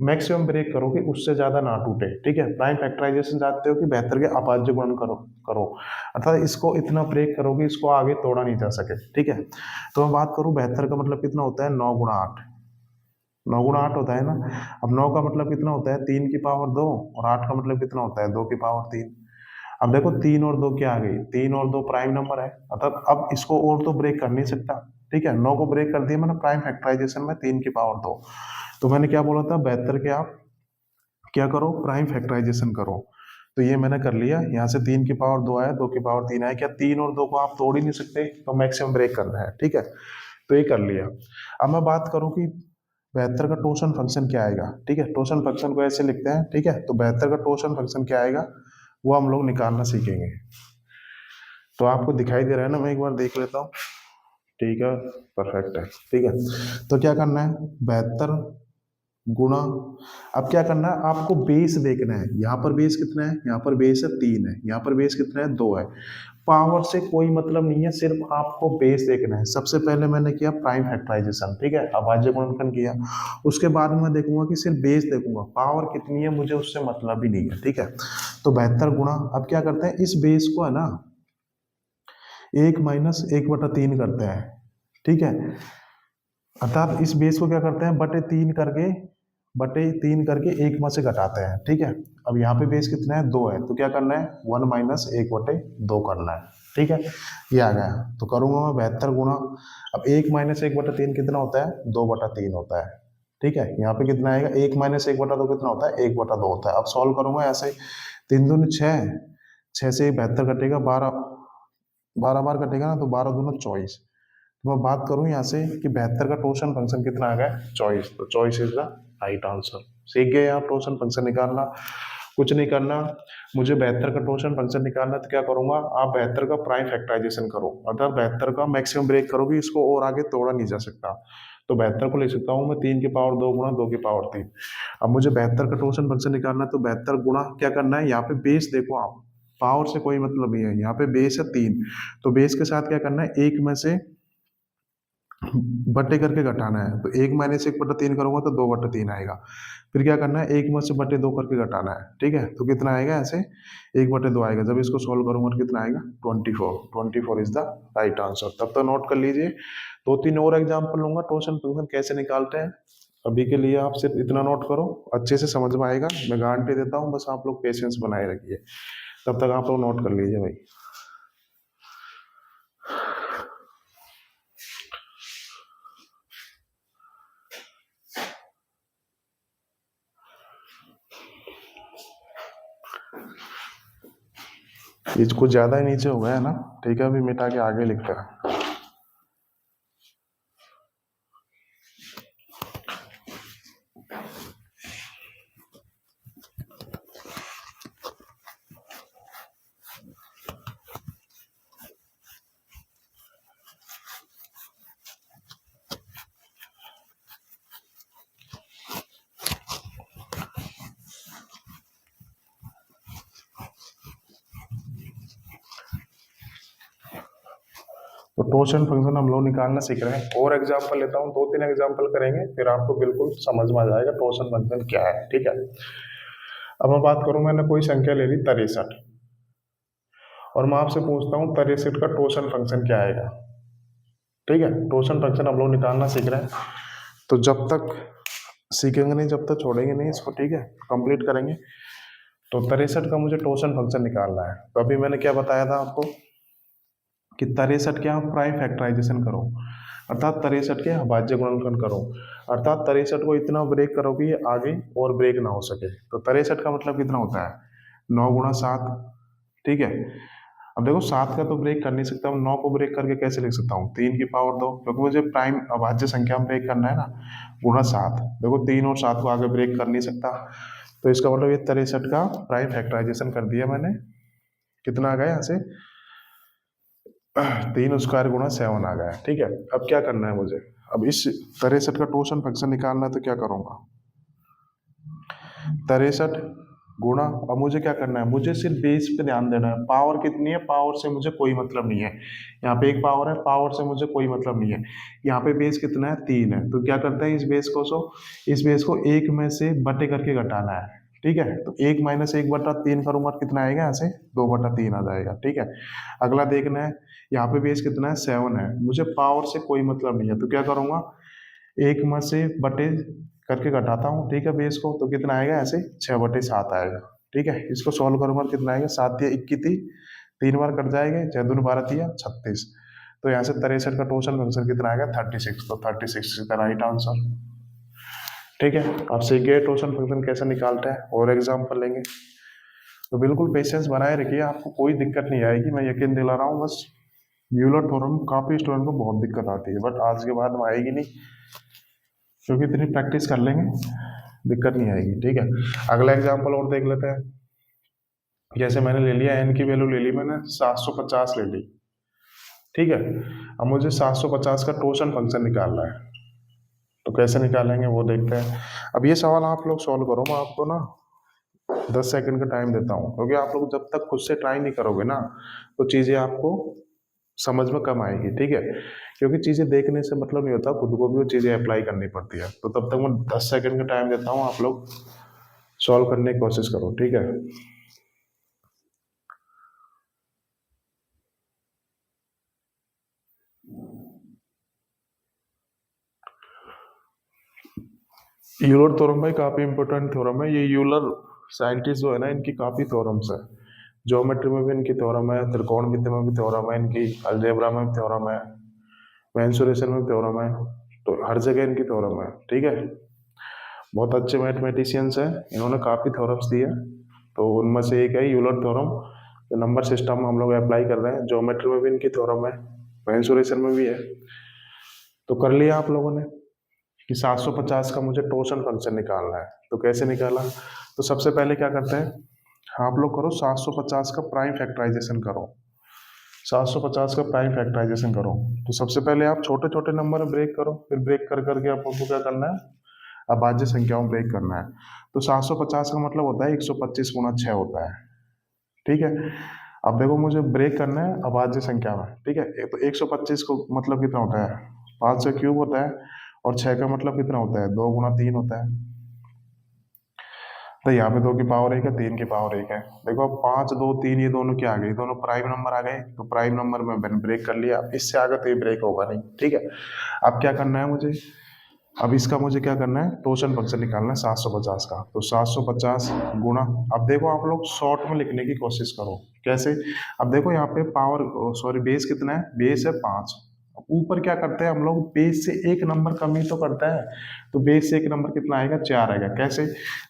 मैक्सिमम ब्रेक करो कि उससे ज्यादा ना टूटे। ठीक है, प्राइम फैक्टराइजेशन चाहते हो कि 72 के अभाज्य गुणन करो करो, अर्थात इसको इतना ब्रेक करो कि इसको आगे तोड़ा नहीं जा सके। ठीक है, तो मैं बात करूं 72 का मतलब कितना होता है, 9 गुणा 8। 9 गुणा 8 होता है ना। अब 9 का मतलब कितना होता है, 3 की पावर 2, और 8 का मतलब कितना होता है, 2 की पावर 3। अब देखो 3 और 2 क्या आ गई, 3 और 2 प्राइम नंबर है, अर्थात अब इसको और तो ब्रेक कर नहीं सकता। ठीक है, 9 को ब्रेक कर दिया मैंने प्राइम फैक्टराइजेशन में, 3 की पावर 2। तो मैंने क्या बोला था, 72 के आप क्या करो, प्राइम फैक्टराइजेशन करो। तो ये मैंने कर लिया, यहाँ से 3 की पावर 2 आया, 2 की पावर 3 आया, क्या 3 और 2 को आप तोड़ ही नहीं सकते, तो मैक्सिमम ब्रेक करना है। ठीक है, तो ये कर लिया। अब मैं बात करूं कि 72 का टोशन फंक्शन क्या आएगा। ठीक है, टोशन फंक्शन को ऐसे लिखते हैं। ठीक है, तो 72 का टोशन फंक्शन क्या आएगा, वो हम लोग निकालना सीखेंगे। तो आपको दिखाई दे रहा है ना, मैं एक बार देख लेता हूँ। ठीक है, परफेक्ट है। ठीक है, तो क्या करना है, 72 गुणा, अब क्या करना है, आपको बेस देखना है। यहाँ पर बेस कितना है, यहाँ पर बेस है 3 है, यहाँ पर बेस कितना है, 2 है। पावर से कोई मतलब नहीं है, सिर्फ आपको बेस देखना है। सबसे पहले मैंने किया प्राइम फैक्टराइजेशन। ठीक है, अभाज्य गुणनखंड किया, उसके बाद में देखूंगा कि सिर्फ बेस देखूंगा, पावर कितनी है मुझे उससे मतलब ही नहीं है। ठीक है, तो 72 गुणा, अब क्या करते हैं, इस बेस को है ना 1 - 1/3 करते हैं। ठीक है, अर्थात इस बेस को क्या करते हैं, बटे तीन करके 1 में से घटाते हैं। ठीक है, अब यहाँ पे बेस कितना है, 2 है, तो क्या करना है, 1 - 1/2 करना है। ठीक है, ये आ गया, तो करूंगा मैं 72 गुणा। अब 1 - 1/3 कितना होता है, 2/3 होता है। ठीक है, यहाँ पे कितना आएगा, 1 - 1/2 कितना होता है, 1/2 होता है। अब सॉल्व करूंगा ऐसे, 3 दूनी 6, 6 से 72 कटेगा, 12 12 बार कटेगा ना, तो 12 दूना 24। तो मैं बात करूं यहाँ से कि 72 का टोशन फंक्शन कितना आ गया, 24, तो 24 इज द राइट आंसर। सीख गए आप टोशन फंक्शन निकालना, कुछ नहीं करना, मुझे 72 का टोर्शन फंक्शन निकालना है, तो क्या करूंगा, आप 72 का प्राइम फैक्टराइजेशन करो, अर्थात 72 का मैक्सिमम ब्रेक करोगे, इसको और आगे तोड़ा नहीं जा सकता। तो 72 को ले सकता हूँ मैं 3 की पावर 2 गुणा 2 की पावर 3। अब मुझे 72 का टोर्शन फंक्शन निकालना है, तो 72 गुणा क्या करना है, यहाँ पे बेस देखो आप, पावर से कोई मतलब नहीं है, यहाँ पे बेस है 3, तो बेस के साथ क्या करना है, एक में से बट्टे करके घटाना है। तो 1 - 1/3 करूंगा तो 2/3 आएगा। फिर क्या करना है, 1 में से बट्टे 2 करके घटाना है, ठीक है। तो कितना आएगा, ऐसे 1/2 आएगा। जब इसको सोल्व करूंगा तो कितना आएगा, 24 इज द राइट आंसर। तब तक नोट कर लीजिए, 2-3 और एग्जाम्पल लूंगा टोर्शन फंक्शन कैसे निकालते हैं। अभी के लिए आप सिर्फ इतना नोट करो, अच्छे से समझ में आएगा, मैं गारंटी देता हूँ। बस आप लोग पेशेंस बनाए रखिए, तब तक आप लोग नोट कर लीजिए भाई। ये कुछ ज्यादा ही नीचे हो गया है ना, ठीक है, अभी मिटा के आगे लिखते हैं। तो टोर्शन फंक्शन हम लोग निकालना सीख रहे हैं। और एग्जांपल लेता हूँ, 2-3 एग्जांपल करेंगे, फिर आपको बिल्कुल समझ में आ जाएगा टोर्शन फंक्शन क्या है, ठीक है। अब मैं बात करूं, मैंने कोई संख्या ले ली 63, और मैं आपसे पूछता हूँ 63 का टोर्शन फंक्शन क्या आएगा, ठीक है। टोर्शन फंक्शन हम लोग निकालना सीख रहे हैं, तो जब तक सीखेंगे नहीं, जब तक छोड़ेंगे नहीं इसको, ठीक है, कंप्लीट करेंगे। तो 63 का मुझे टोर्शन फंक्शन निकालना है। तो अभी मैंने क्या बताया था आपको कि 63 के आप प्राइम फैक्टराइजेशन करो, अर्थात 63 के अभाज्य गुणनखंड करो, अर्थात 63 को इतना ब्रेक करो कि ये आगे और ब्रेक ना हो सके। तो 63 का मतलब कितना होता है, 9 × 7, ठीक है। अब देखो 7 का तो ब्रेक कर नहीं सकता, 9 को ब्रेक करके कैसे लिख सकता हूँ, 3 की पावर 2, क्योंकि मुझे प्राइम अभाज्य संख्या में ब्रेक करना है ना, गुणा 7। देखो 3 और 7 को आगे ब्रेक कर नहीं सकता, तो इसका मतलब ये 63 का प्राइम फैक्टराइजेशन कर दिया मैंने। कितना आ गया यहाँ से, 3² गुणा 7 आ गया, ठीक है। अब क्या करना है मुझे, अब इस 63 का टोर्शन फंक्शन निकालना है, तो क्या करूंगा, 63 गुणा, अब मुझे क्या करना है, मुझे सिर्फ बेस पे ध्यान देना है। पावर कितनी है, पावर से मुझे कोई मतलब नहीं है, यहाँ पे एक पावर है, पावर से मुझे कोई मतलब नहीं है। यहाँ पे बेस कितना है, 3 है, तो क्या करते हैं, इस बेस को 1 में से बटे करके घटाना है, ठीक है। तो 1 - 1/3 करूंगा तो कितना आएगा, यहाँ से 2/3 आ जाएगा, ठीक है। अगला देखना है, यहाँ पे बेस कितना है, 7 है, मुझे पावर से कोई मतलब नहीं है, तो क्या करूंगा, 1 में से बटे करके घटाता हूँ, ठीक है, बेस को, तो कितना आएगा, ऐसे 6/7 आएगा, ठीक है। इसको सॉल्व करूंगा कितना आएगा, 7 × 21, 3 बार कट जाएंगे, 6×2 = 36। तो यहाँ से 63 का टोर्शन फंक्शन कितना आएगा, 36। तो 36 का राइट आंसर, ठीक है। आप सीख गए टोर्शन फंक्शन कैसे निकालते हैं। और एग्जाम्पल लेंगे, तो बिल्कुल पेशेंस बनाए रखिए, आपको कोई दिक्कत नहीं आएगी, मैं यकीन दिला रहा हूँ। बस यूलर थ्योरम काफी स्टूडेंट को बहुत दिक्कत आती है, बट आज के बाद में आएगी नहीं, क्योंकि इतनी प्रैक्टिस कर लेंगे, दिक्कत नहीं आएगी, ठीक है। अगला एग्जाम्पल और देख लेते हैं। जैसे मैंने ले लिया, एन की वैल्यू ले ली मैंने 750 ले ली, ठीक है। अब मुझे 750 का टोर्शन फंक्शन निकालना है, तो कैसे निकालेंगे वो देखते हैं। अब ये सवाल आप लोग सॉल्व करो, मैं आपको ना 10 सेकंड का टाइम देता हूँ, क्योंकि आप लोग जब तक खुद से ट्राई नहीं करोगे ना, तो चीज़ें आपको समझ में कम आएगी, ठीक है। क्योंकि चीज़ें देखने से मतलब नहीं होता, खुद को भी वो चीज़ें अप्लाई करनी पड़ती है। तो तब तक मैं 10 सेकंड का टाइम देता हूँ, आप लोग सॉल्व करने की कोशिश करो, ठीक है। यूलर थ्योरम भाई काफी इंपॉर्टेंट थ्योरम है। ये यूलर साइंटिस्ट जो है ना, इनकी काफी थ्योरम्स है। ज्योमेट्री में भी इनकी थ्योरम है, त्रिकोणमिति में भी थ्योरम है इनकी, अलजेब्रा में भी थ्योरम है, मेंसुरेशन में भी थ्योरम है, तो हर जगह इनकी थ्योरम है, ठीक है। बहुत अच्छे मैथमेटिशियंस हैं, इन्होंने काफी थ्योरम्स दिए, तो उनमें से एक है यूलर थ्योरम, जो नंबर सिस्टम में हम लोग अप्लाई कर रहे हैं। ज्योमेट्री में भी इनकी थ्योरम है, मेंसुरेशन में भी है। तो कर लिया आप लोगों ने कि 750 का मुझे टोर्शन फंक्शन निकालना है, तो कैसे निकाला। तो सबसे पहले क्या करते हैं, हाँ, आप लोग करो 750 का प्राइम फैक्टराइजेशन करो। 750 का प्राइम फैक्टराइजेशन करो। तो सबसे पहले आप छोटे छोटे नंबर में ब्रेक करो, फिर ब्रेक कर करके आपको क्या करना है, अभाज्य संख्याओं में ब्रेक करना है। तो 750 का मतलब होता है 125 गुना 6 होता है। ठीक है, अब देखो मुझे ब्रेक करना है अभाज्य संख्या में। ठीक है, तो 125 को मतलब कितना होता है, 5 का क्यूब होता है, और 6 का मतलब कितना होता है, 2 गुना 3 होता है। तो यहाँ पे 2 की पावर 1 है, 3 की पावर 1 है। देखो अब 5 2 3 ये दोनों क्या आ गए, दोनों प्राइम नंबर आ गए। तो प्राइम नंबर में मैंने ब्रेक कर लिया, इससे आगे तो ये ब्रेक होगा नहीं। ठीक है, अब क्या करना है मुझे, अब इसका मुझे क्या करना है, टोटल फंक्शन निकालना है 750 का। तो 750 गुणा, अब देखो आप लोग शॉर्ट में लिखने की कोशिश करो। कैसे, अब देखो यहाँ पे पावर सॉरी बेस कितना है, बेस है 5। ऊपर क्या करते हैं हम लोग, बेस से एक नंबर कम ही तो करता है। तो बेस से एक नंबर कितना आएगा, 4 आएगा। कैसे,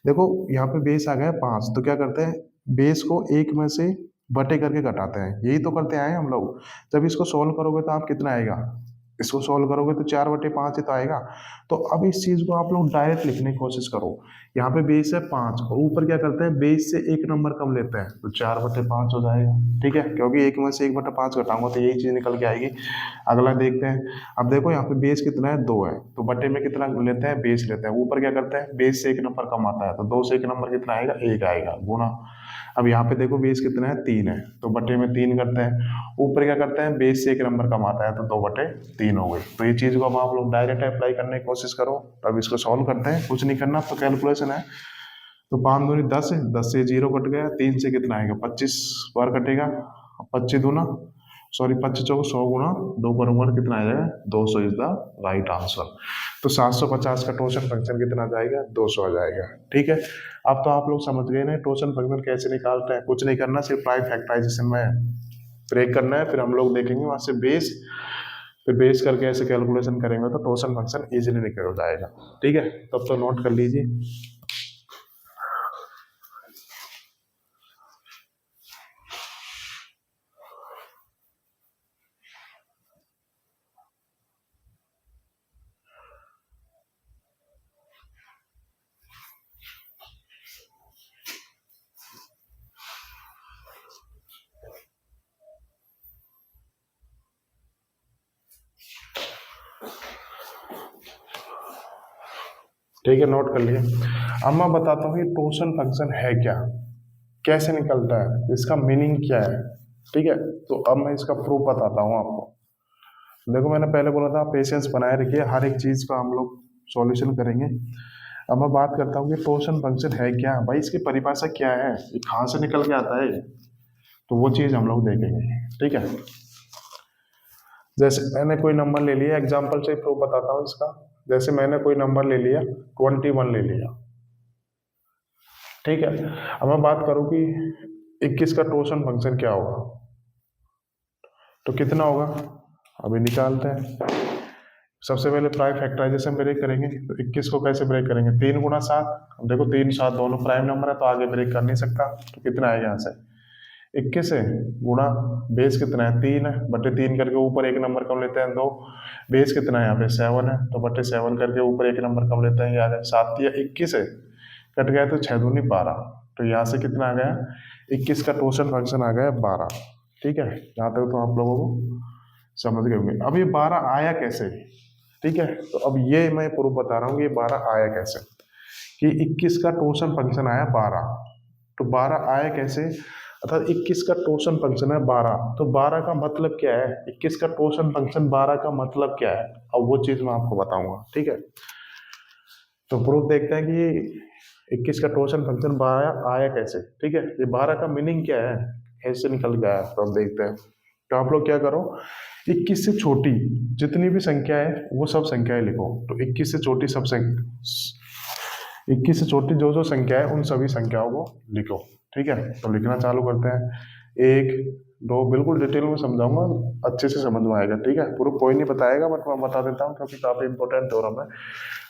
देखो यहाँ पे बेस आ गया 5, तो क्या करते हैं, बेस को एक में से बटे करके घटाते हैं, यही तो करते आए हैं हम लोग। जब इसको सोल्व करोगे तो आप कितना आएगा, इसको सोल्व करोगे तो 4/5 ही तो आएगा। तो अब इस चीज को आप लोग डायरेक्ट लिखने की कोशिश करो। यहाँ पे बेस है 5 और ऊपर क्या करते हैं, बेस से एक नंबर कम लेते हैं, तो 4/5 हो जाएगा। ठीक है, क्योंकि एक में से 1/5 घटाऊंगा तो यही चीज निकल के आएगी। अगला देखते हैं। अब देखो यहाँ पे बेस कितना है, 2 है, तो बटे में कितना लेते हैं, बेस लेते हैं। ऊपर क्या करते हैं, बेस से एक नंबर कम आता है, तो 2 से एक नंबर कितना आएगा, 1 आएगा, गुणा। अब यहाँ पे देखो बेस कितना है, 3 है, तो बटे में 3 करते हैं। ऊपर क्या करते हैं, बेस से एक नंबर कम आता है, तो 2/3 हो गई। तो ये चीज को अब आप लोग डायरेक्ट अप्लाई करने की कोशिश करो। अब इसको सॉल्व करते हैं, कुछ नहीं करना, तो कैलकुलेशन है। तो 5 दूनी 10 है, 10 से 0 कट गया, 3 से कितना आएगा, 25 बार कटेगा। 25 दूना सॉरी 25 चौक 100 गुना 2 पर कितना आ जाएगा, 200 इज द राइट आंसर। तो 750 का टोटल फंक्शन कितना आ जाएगा, 200 आ जाएगा। ठीक है, अब तो आप लोग समझ गए ना टोटल फंक्शन कैसे निकालते हैं। कुछ नहीं करना, सिर्फ प्राइम फैक्टराइजेशन में ब्रेक करना है, फिर हम लोग देखेंगे वहां से बेस, फिर बेस करके ऐसे कैलकुलेशन करेंगे तो टोटल फंक्शन इजीली निकल जाएगा। ठीक है, तब तो नोट कर लीजिए। ठीक है, नोट कर लिए। अब मैं बताता हूँ ये टोटल फंक्शन है क्या, कैसे निकलता है, इसका मीनिंग क्या है। ठीक है, तो अब मैं इसका प्रूफ बताता हूँ आपको। देखो मैंने पहले बोला था पेशेंस बनाए रखिए, हर एक चीज का हम लोग सॉल्यूशन करेंगे। अब मैं बात करता हूँ कि टोटल फंक्शन है क्या भाई, इसकी परिभाषा क्या है, ये कहाँ से निकल के आता है, तो वो चीज हम लोग देखेंगे। ठीक है, जैसे मैंने कोई नंबर ले लिया, एग्जाम्पल से प्रूफ बताता हूँ इसका। जैसे मैंने कोई नंबर ले लिया 21 ले लिया। ठीक है, अब मैं बात करूं कि 21 का टोटल फंक्शन क्या होगा, तो कितना होगा, अभी निकालते हैं। सबसे पहले प्राइम फैक्टराइजेशन ब्रेक करेंगे, तो 21 को कैसे ब्रेक करेंगे, 3 गुना 7। अब देखो 3 7 दोनों प्राइम नंबर है, तो आगे ब्रेक कर नहीं सकता, तो कितना आएगा यहाँ से, 21 है गुणा बेस कितना है, 3 है, बटे 3 करके ऊपर एक नंबर कम लेते हैं 2। बेस कितना है यहाँ पे 7 है, तो बटे 7 करके ऊपर एक नंबर कम लेते हैं, याद है 7 या 21 है, कट गया तो 6 दूनी 12। तो यहाँ से कितना आ गया, 21 का टोटल फंक्शन आ गया 12। ठीक है, यहाँ तक तो आप लोगों को समझ गए होंगे। अब ये 12 आया कैसे, ठीक है, तो अब ये मैं प्रूफ बता रहा हूँ कि ये 12 आया कैसे, कि 21 का टोटल फंक्शन आया 12। तो 12 आया कैसे, अर्थात 21 का टोटल फंक्शन है 12, तो 12 का मतलब क्या है, 21 का टोटल फंक्शन 12 का मतलब क्या है, अब वो चीज मैं आपको बताऊंगा। ठीक है, तो प्रूफ देखते हैं कि 21 का टोटल फंक्शन 12 आया कैसे। ठीक है, ये 12 का मीनिंग क्या है, ऐसे निकल गया है, तो हम देखते हैं। तो आप लोग क्या करो, 21 से छोटी जितनी भी संख्या है वो सब संख्याएं लिखो। तो 21 से छोटी सब 21 से छोटी जो जो संख्या है उन सभी संख्याओं को लिखो। ठीक है, तो लिखना चालू करते हैं। 1 2, बिल्कुल डिटेल में समझाऊंगा, अच्छे से समझ में आएगा। ठीक है, पूरा कोई नहीं बताएगा, बट मैं बता देता हूँ क्योंकि काफी इंपॉर्टेंट थ्योरम है।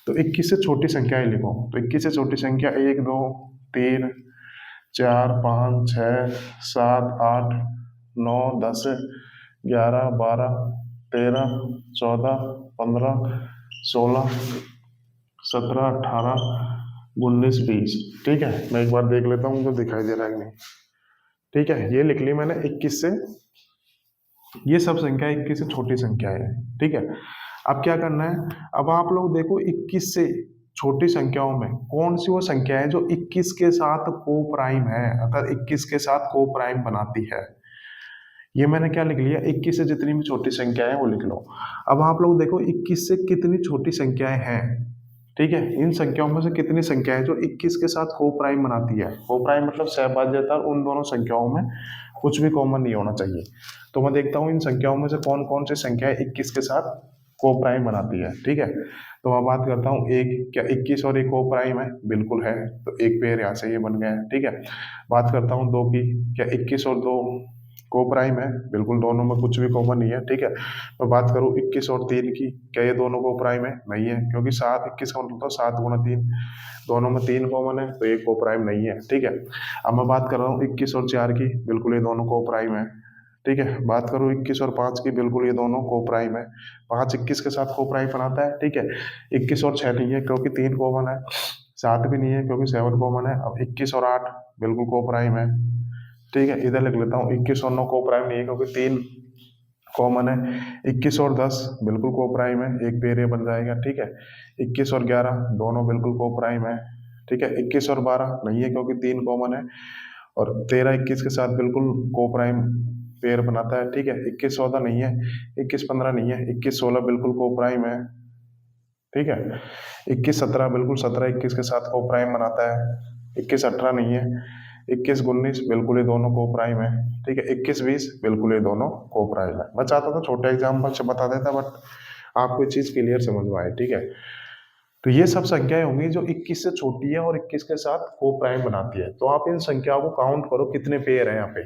तो 21 से छोटी संख्याएं लिखो। तो 21 से छोटी संख्या 1 2 3 4 5 6 7 8 9 10 11 12 13 14 15 16 17 18 19 20। ठीक है, मैं एक बार देख लेता हूँ तो दिखाई दे रहा है कि नहीं। ठीक है, ये लिख ली मैंने 21 से, ये सब संख्या 21 से छोटी संख्या है। ठीक है, अब क्या करना है, अब आप लोग देखो 21 से छोटी संख्याओं में कौन सी वो संख्या है जो 21 के साथ को प्राइम है, अर्थात 21 के साथ को प्राइम बनाती है। ये मैंने क्या लिख लिया, 21 से जितनी भी छोटी संख्या है वो लिख लो। अब आप लोग देखो 21 से कितनी छोटी संख्याएं हैं। ठीक है, इन संख्याओं में से कितनी संख्या है जो 21 के साथ को प्राइम बनाती है। को प्राइम मतलब सहभाज्यता, उन दोनों संख्याओं में कुछ भी कॉमन नहीं होना चाहिए। तो मैं देखता हूँ इन संख्याओं में से कौन कौन सी संख्याएं 21 के साथ को प्राइम बनाती है। ठीक है, तो मैं बात करता हूँ एक, क्या 21 और एक को प्राइम है, बिल्कुल है, तो एक पेयर यहाँ से ये बन गया है। ठीक है, बात करता हूँ दो की, क्या 21 और दो को प्राइम है, बिल्कुल, दोनों में कुछ भी कॉमन नहीं है। ठीक है, मैं बात करूँ 21 और 3 की, क्या ये दोनों को प्राइम है, नहीं है, क्योंकि 7 21 का मतलब तो 7 गुना 3, दोनों में 3 कॉमन है, तो एक को प्राइम नहीं है। ठीक है, अब मैं बात कर रहा हूँ 21 और 4 की, बिल्कुल ये दोनों को प्राइम है। ठीक है, बात करूँ 21 और 5 की, बिल्कुल ये दोनों को प्राइम है। 5 21 के साथ को प्राइम बनाता है। ठीक है, 21 और 6 नहीं है क्योंकि 3 कॉमन है, 7 भी नहीं है क्योंकि 7 कॉमन है। अब 21 और 8 बिल्कुल को प्राइम है। ठीक है, इधर लिख लेता हूँ 21 और 9 को प्राइम नहीं है क्योंकि 3 कॉमन है। 21 और 10 बिल्कुल को प्राइम है, एक पेयर ये बन जाएगा। ठीक है, 21 और 11 दोनों बिल्कुल को प्राइम है। ठीक है, 21 और 12 नहीं है क्योंकि 3 कॉमन है, और 13 21 के साथ बिल्कुल को प्राइम पेयर बनाता है। ठीक है, 21 14 नहीं है, 21 15 नहीं है, 21 16 बिल्कुल को प्राइम है। ठीक है, 21 17 बिल्कुल 17 21 के साथ को प्राइम बनाता है। 21 18 नहीं है, 21 19 बिल्कुल ये दोनों को प्राइम है। ठीक है, 21 20 बिल्कुल ये दोनों को प्राइम है। मैं चाहता था छोटे एग्जाम्पल से बता देता, बट आपको चीज क्लियर समझ में आए। ठीक है, तो ये सब संख्याएं होंगी जो 21 से छोटी है और 21 के साथ को प्राइम बनाती है। तो आप इन संख्याओं को काउंट करो, कितने पेयर है यहाँ पे,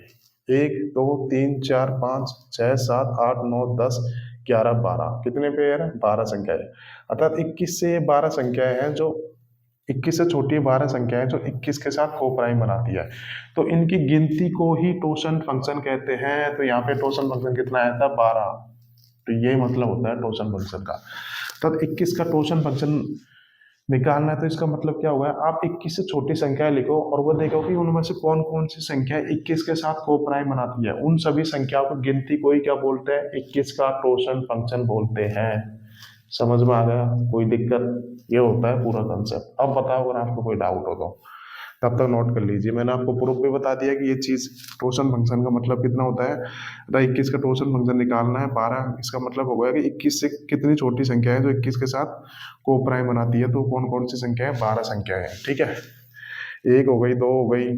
1 2 3 4 5 6 7 8 9 10 11 12, कितने पेयर है, 12 संख्याएं। अर्थात 21 से 12 संख्याएं हैं जो 21 से छोटी 12 संख्याएं जो 21 के साथ को प्राइम बनाती है। तो इनकी गिनती को ही टोसन फंक्शन कहते हैं। तो यहाँ पे टोसन फंक्शन कितना आया था, 12। तो ये मतलब होता है टोसन फंक्शन का। तब 21 का टोसन फंक्शन निकालना है, तो इसका मतलब क्या होगा, आप 21 से छोटी संख्या लिखो और वो देखो कि उनमें से कौन कौन सी संख्या 21 के साथ को प्राइम बनाती है। उन सभी संख्याओं की गिनती को ही क्या बोलते हैं, 21 का टोसन फंक्शन बोलते हैं। समझ में आ गया, कोई दिक्कत, ये होता है पूरा कंसेप्ट। अब बताओ अगर आपको कोई डाउट हो तो, तब तक नोट कर लीजिए। मैंने आपको प्रूफ भी बता दिया कि ये चीज टोसन फंक्शन का मतलब कितना होता है। तो 21 का टोसन फंक्शन निकालना है 12, इसका मतलब हो गया कि 21 से कितनी छोटी संख्या है जो 21 के साथ को प्राइम बनाती है। तो कौन कौन सी संख्या है, 12 संख्या है। ठीक है, 1 हो गई, 2 हो गई,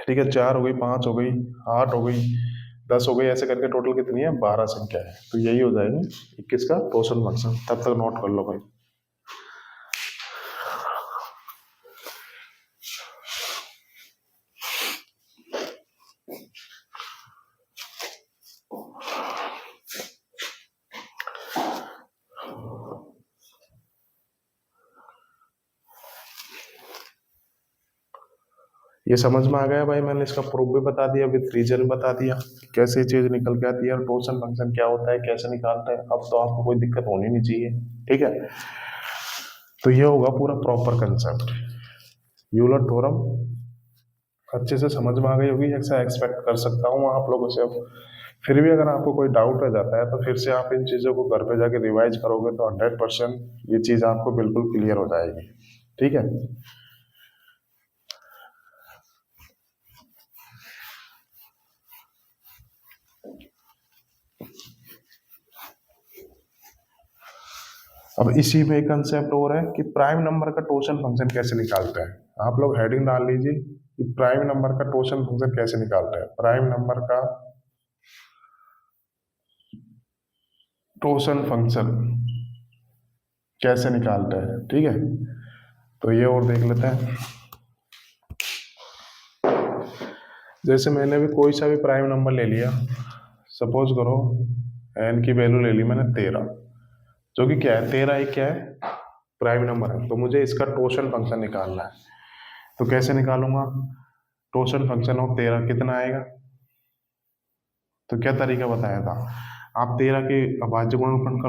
ठीक है, 4 हो गई, 5 हो गई, 8 हो गई, 10 हो गई, ऐसे करके टोटल कितनी है, 12 संख्या है। तो यही हो जाएगी 21 का टोसन फंक्शन। तब तक नोट कर लो भाई। ये समझ में आ गया भाई, मैंने इसका प्रूफ भी बता दिया, विद रीजन बता दिया कैसे चीज निकल के आती है और टोसन फंक्शन क्या होता है, कैसे निकालता है। अब तो आपको कोई दिक्कत होनी नहीं चाहिए। ठीक है, तो ये होगा पूरा प्रॉपर कंसेप्ट। यूलर थ्योरम अच्छे से समझ में आ गई होगी, ऐसा एक्सपेक्ट कर सकता हूँ आप लोगों से। अब फिर भी अगर आपको कोई डाउट रह जाता है तो फिर से आप इन चीज़ों को घर पे जाके रिवाइज करोगे तो 100% ये चीज़ आपको बिल्कुल क्लियर हो जाएगी। ठीक है, अब इसी में एक कंसेप्ट और है कि प्राइम नंबर का टोसन फंक्शन कैसे निकालते हैं। आप लोग हेडिंग डाल लीजिए कि प्राइम नंबर का टोसन फंक्शन कैसे निकालते हैं। प्राइम नंबर का टोसन फंक्शन कैसे निकालते हैं। ठीक है, तो ये और देख लेते हैं। जैसे मैंने भी कोई सा भी प्राइम नंबर ले लिया, सपोज करो एन की वैल्यू ले ली मैंने 13, जो कि क्या है, 13 एक क्या है, प्राइम नंबर है। तो मुझे इसका टोसन फंक्शन निकालना है। तो कैसे निकालूंगा, टोसन फंक्शन ऑफ 13 कितना आएगा। तो क्या तरीका बताया था, आप 13 के अभाज्य गुणनफल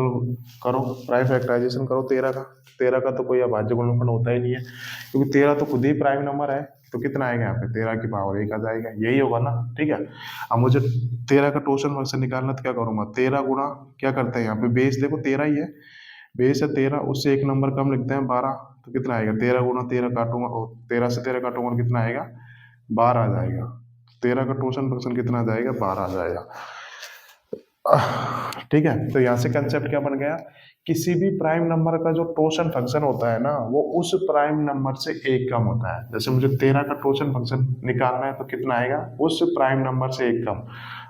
करो, प्राइम फैक्टराइजेशन करो 13 का तो कोई अभाज्य गुणनफल होता ही नहीं है, क्योंकि 13 तो खुद ही प्राइम नंबर है। तो कितना आएगा यहाँ पे, 13 की पावर 1 आ जाएगा, यही होगा ना। ठीक है, अब मुझे 13 का टोटल फंक्शन निकालना, तो क्या करूंगा, 13 गुणा, क्या करते हैं यहाँ पे, बेस देखो 13 ही है, बेस है 13, उससे एक नंबर कम लिखते हैं 12, तो कितना आएगा, 13 गुणा 13 काटूंगा, 13 से 13 काटूंगा तो कितना आएगा, 12 आ जाएगा। 13 का टोटल फंक्शन कितना आ जाएगा, 12 आ जाएगा। ठीक है, तो यहाँ से कंसेप्ट क्या बन गया, किसी भी प्राइम नंबर का जो टोटल फंक्शन होता है ना, वो उस प्राइम नंबर से एक कम होता है। जैसे मुझे 13 का टोटल फंक्शन निकालना है, तो कितना आएगा, उस प्राइम नंबर से एक कम,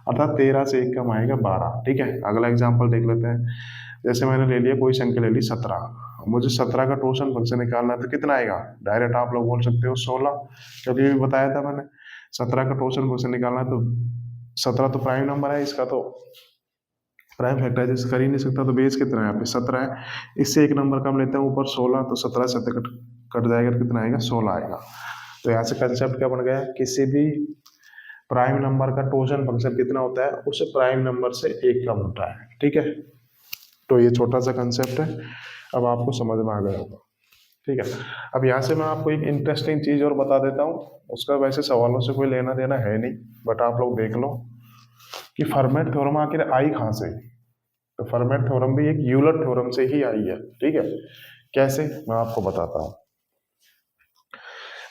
अर्थात 13 से एक कम आएगा 12। ठीक है, अगला एग्जाम्पल देख लेते हैं। जैसे मैंने ले लिया, कोई संख्या ले ली 17, मुझे 17 का टोटल फंक्शन निकालना है, तो कितना आएगा, डायरेक्ट आप लोग बोल सकते हो 16, क्योंकि भी बताया था मैंने, 17 का टोटल फंक्शन निकालना है, तो 17 तो प्राइम नंबर है, इसका तो प्राइम फैक्टराइजेशन कर ही नहीं सकता, तो बेस कितना है यहाँ पे 17 है, इससे एक नंबर कम लेते हैं ऊपर 16, तो 17 से कट कट जाएगा, तो कितना आएगा, 16 आएगा। तो यहाँ से कंसेप्ट क्या बन गया, किसी भी प्राइम नंबर का टोटल फंक्शन कितना होता है, उस प्राइम नंबर से एक कम होता है। ठीक है, तो ये छोटा सा कंसेप्ट है, अब आपको समझ में आ गया होगा। ठीक है, अब यहाँ से मैं आपको एक इंटरेस्टिंग चीज और बता देता हूँ, उसका वैसे सवालों से कोई लेना देना है नहीं, बट आप लोग देख लो कि फर्मेट थ्योरम आखिर आई कहाँ से। तो फर्मेट थ्योरम भी एक यूलर थ्योरम से ही आई है। ठीक है, कैसे, मैं आपको बताता हूँ।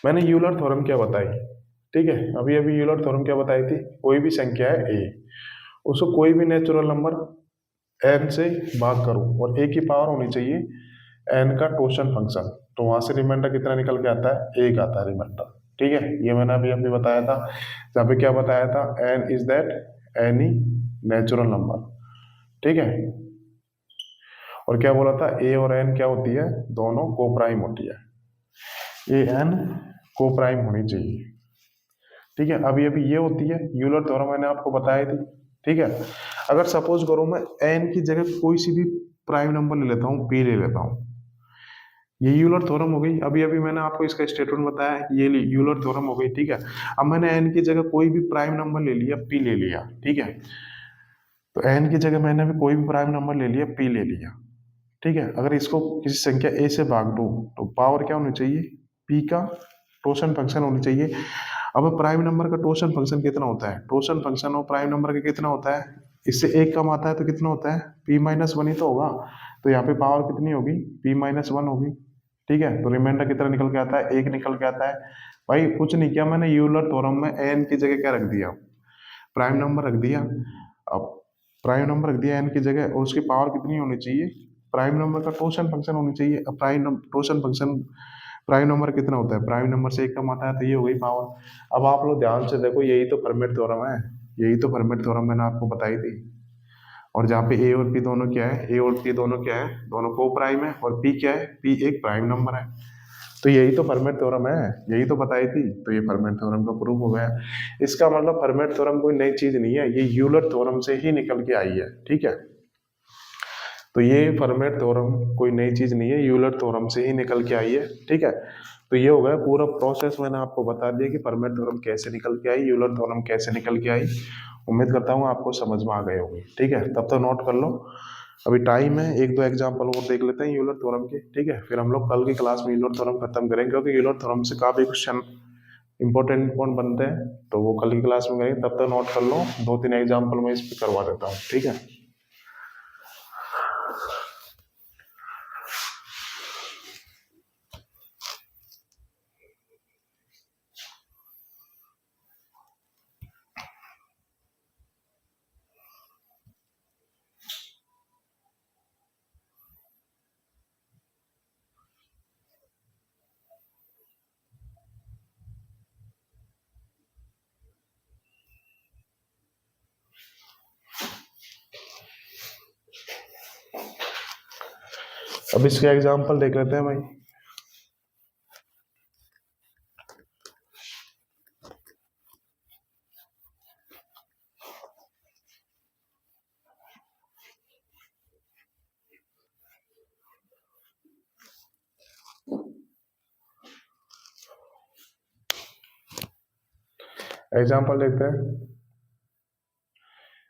मैंने यूलर थ्योरम क्या बताई, ठीक है, अभी अभी यूलर थ्योरम क्या बताई थी, कोई भी संख्या है ए, उसको कोई भी नेचुरल नंबर एन से भाग करो और ए की पावर होनी चाहिए एन का टोटल फंक्शन, तो वहां से रिमाइंडर कितना निकल के आता है, एक आता है रिमाइंडर। ठीक है, ये मैंने अभी अभी बताया था, जहाँ पे क्या बताया था, N is that any natural number. ठीक है, और क्या बोला था, ए और एन क्या होती है, दोनों को प्राइम होती है, ए एन को प्राइम होनी चाहिए। ठीक है, अभी अभी ये होती है यूलर थ्योरम, मैंने आपको बताई थी। ठीक है, अगर सपोज करो मैं एन की जगह कोई सी भी प्राइम नंबर ले लेता हूँ, पी ले लेता हूँ, ये यूलर थ्योरम हो गई। अभी अभी मैंने आपको इसका स्टेटमेंट बताया, ये यूलर थ्योरम हो गई। ठीक है, अब मैंने एन की जगह कोई भी प्राइम नंबर ले लिया, पी ले लिया। ठीक है, तो एन की जगह मैंने भी कोई भी प्राइम नंबर ले लिया, पी ले लिया। ठीक है, अगर इसको किसी संख्या ए से भाग दो, तो पावर क्या होनी चाहिए, पी का टोटल फंक्शन होनी चाहिए। अब प्राइम नंबर का टोटल फंक्शन कितना होता है, टोटल फंक्शन और प्राइम नंबर का कितना होता है, इससे एक कम आता है, तो कितना होता है, पी माइनस वन ही तो होगा। तो यहाँ पे पावर कितनी होगी, पी माइनस वन होगी। ठीक है, तो रिमाइंडर कितना निकल के आता है, एक निकल के आता है। भाई कुछ नहीं किया मैंने, यूलर थ्योरम में एन की जगह क्या रख दिया, प्राइम नंबर रख दिया। अब प्राइम नंबर रख दिया एन की जगह, और उसकी पावर कितनी होनी चाहिए, प्राइम नंबर का टोटल फंक्शन होनी चाहिए। अब टोटल फंक्शन प्राइम नंबर कितना होता है, प्राइम नंबर से एक कम आता है, तो ये हो गई पावर। अब आप लोग ध्यान से देखो, यही तो फर्मेट थ्योरम है, यही तो फर्मेट थ्योरम मैंने आपको बताई थी। और जहाँ पे ए और पी दोनों क्या है, ए और पी दोनों क्या है, दोनों को प्राइम है, और पी क्या है, पी एक प्राइम नंबर है। तो यही तो फर्मेट थ्योरम है, यही तो बताई थी, तो ये फर्मेट थ्योरम का प्रूफ हो गया। इसका मतलब फर्मेट थ्योरम कोई नई चीज नहीं है, ये यूलर थ्योरम से ही निकल के आई है। ठीक है, तो ये फर्मेट थ्योरम कोई नई चीज नहीं है, यूलर थ्योरम से ही निकल के आई है। ठीक है, तो ये हो गया पूरा प्रोसेस, मैंने आपको बता दिया कि फर्मेट थ्योरम कैसे निकल के आई, यूलर थ्योरम कैसे निकल के आई। उम्मीद करता हूँ आपको समझ में आ गए होंगे। ठीक है, तब तो नोट कर लो, अभी टाइम है, एक दो एग्जांपल और देख लेते हैं यूलर थ्योरम के। ठीक है, फिर हम लोग कल की क्लास में यूलर थ्योरम खत्म करेंगे, क्योंकि यूलर थ्योरम से काफी क्वेश्चन इंपॉर्टेंट बनते हैं, तो वो कल की क्लास में करेंगे। तब तक नोट कर लो, दो तीन एग्जाम्पल मैं इस पर करवा देता हूँ। ठीक है, अब इसके एग्जाम्पल देख लेते हैं भाई। एग्जाम्पल देखते हैं,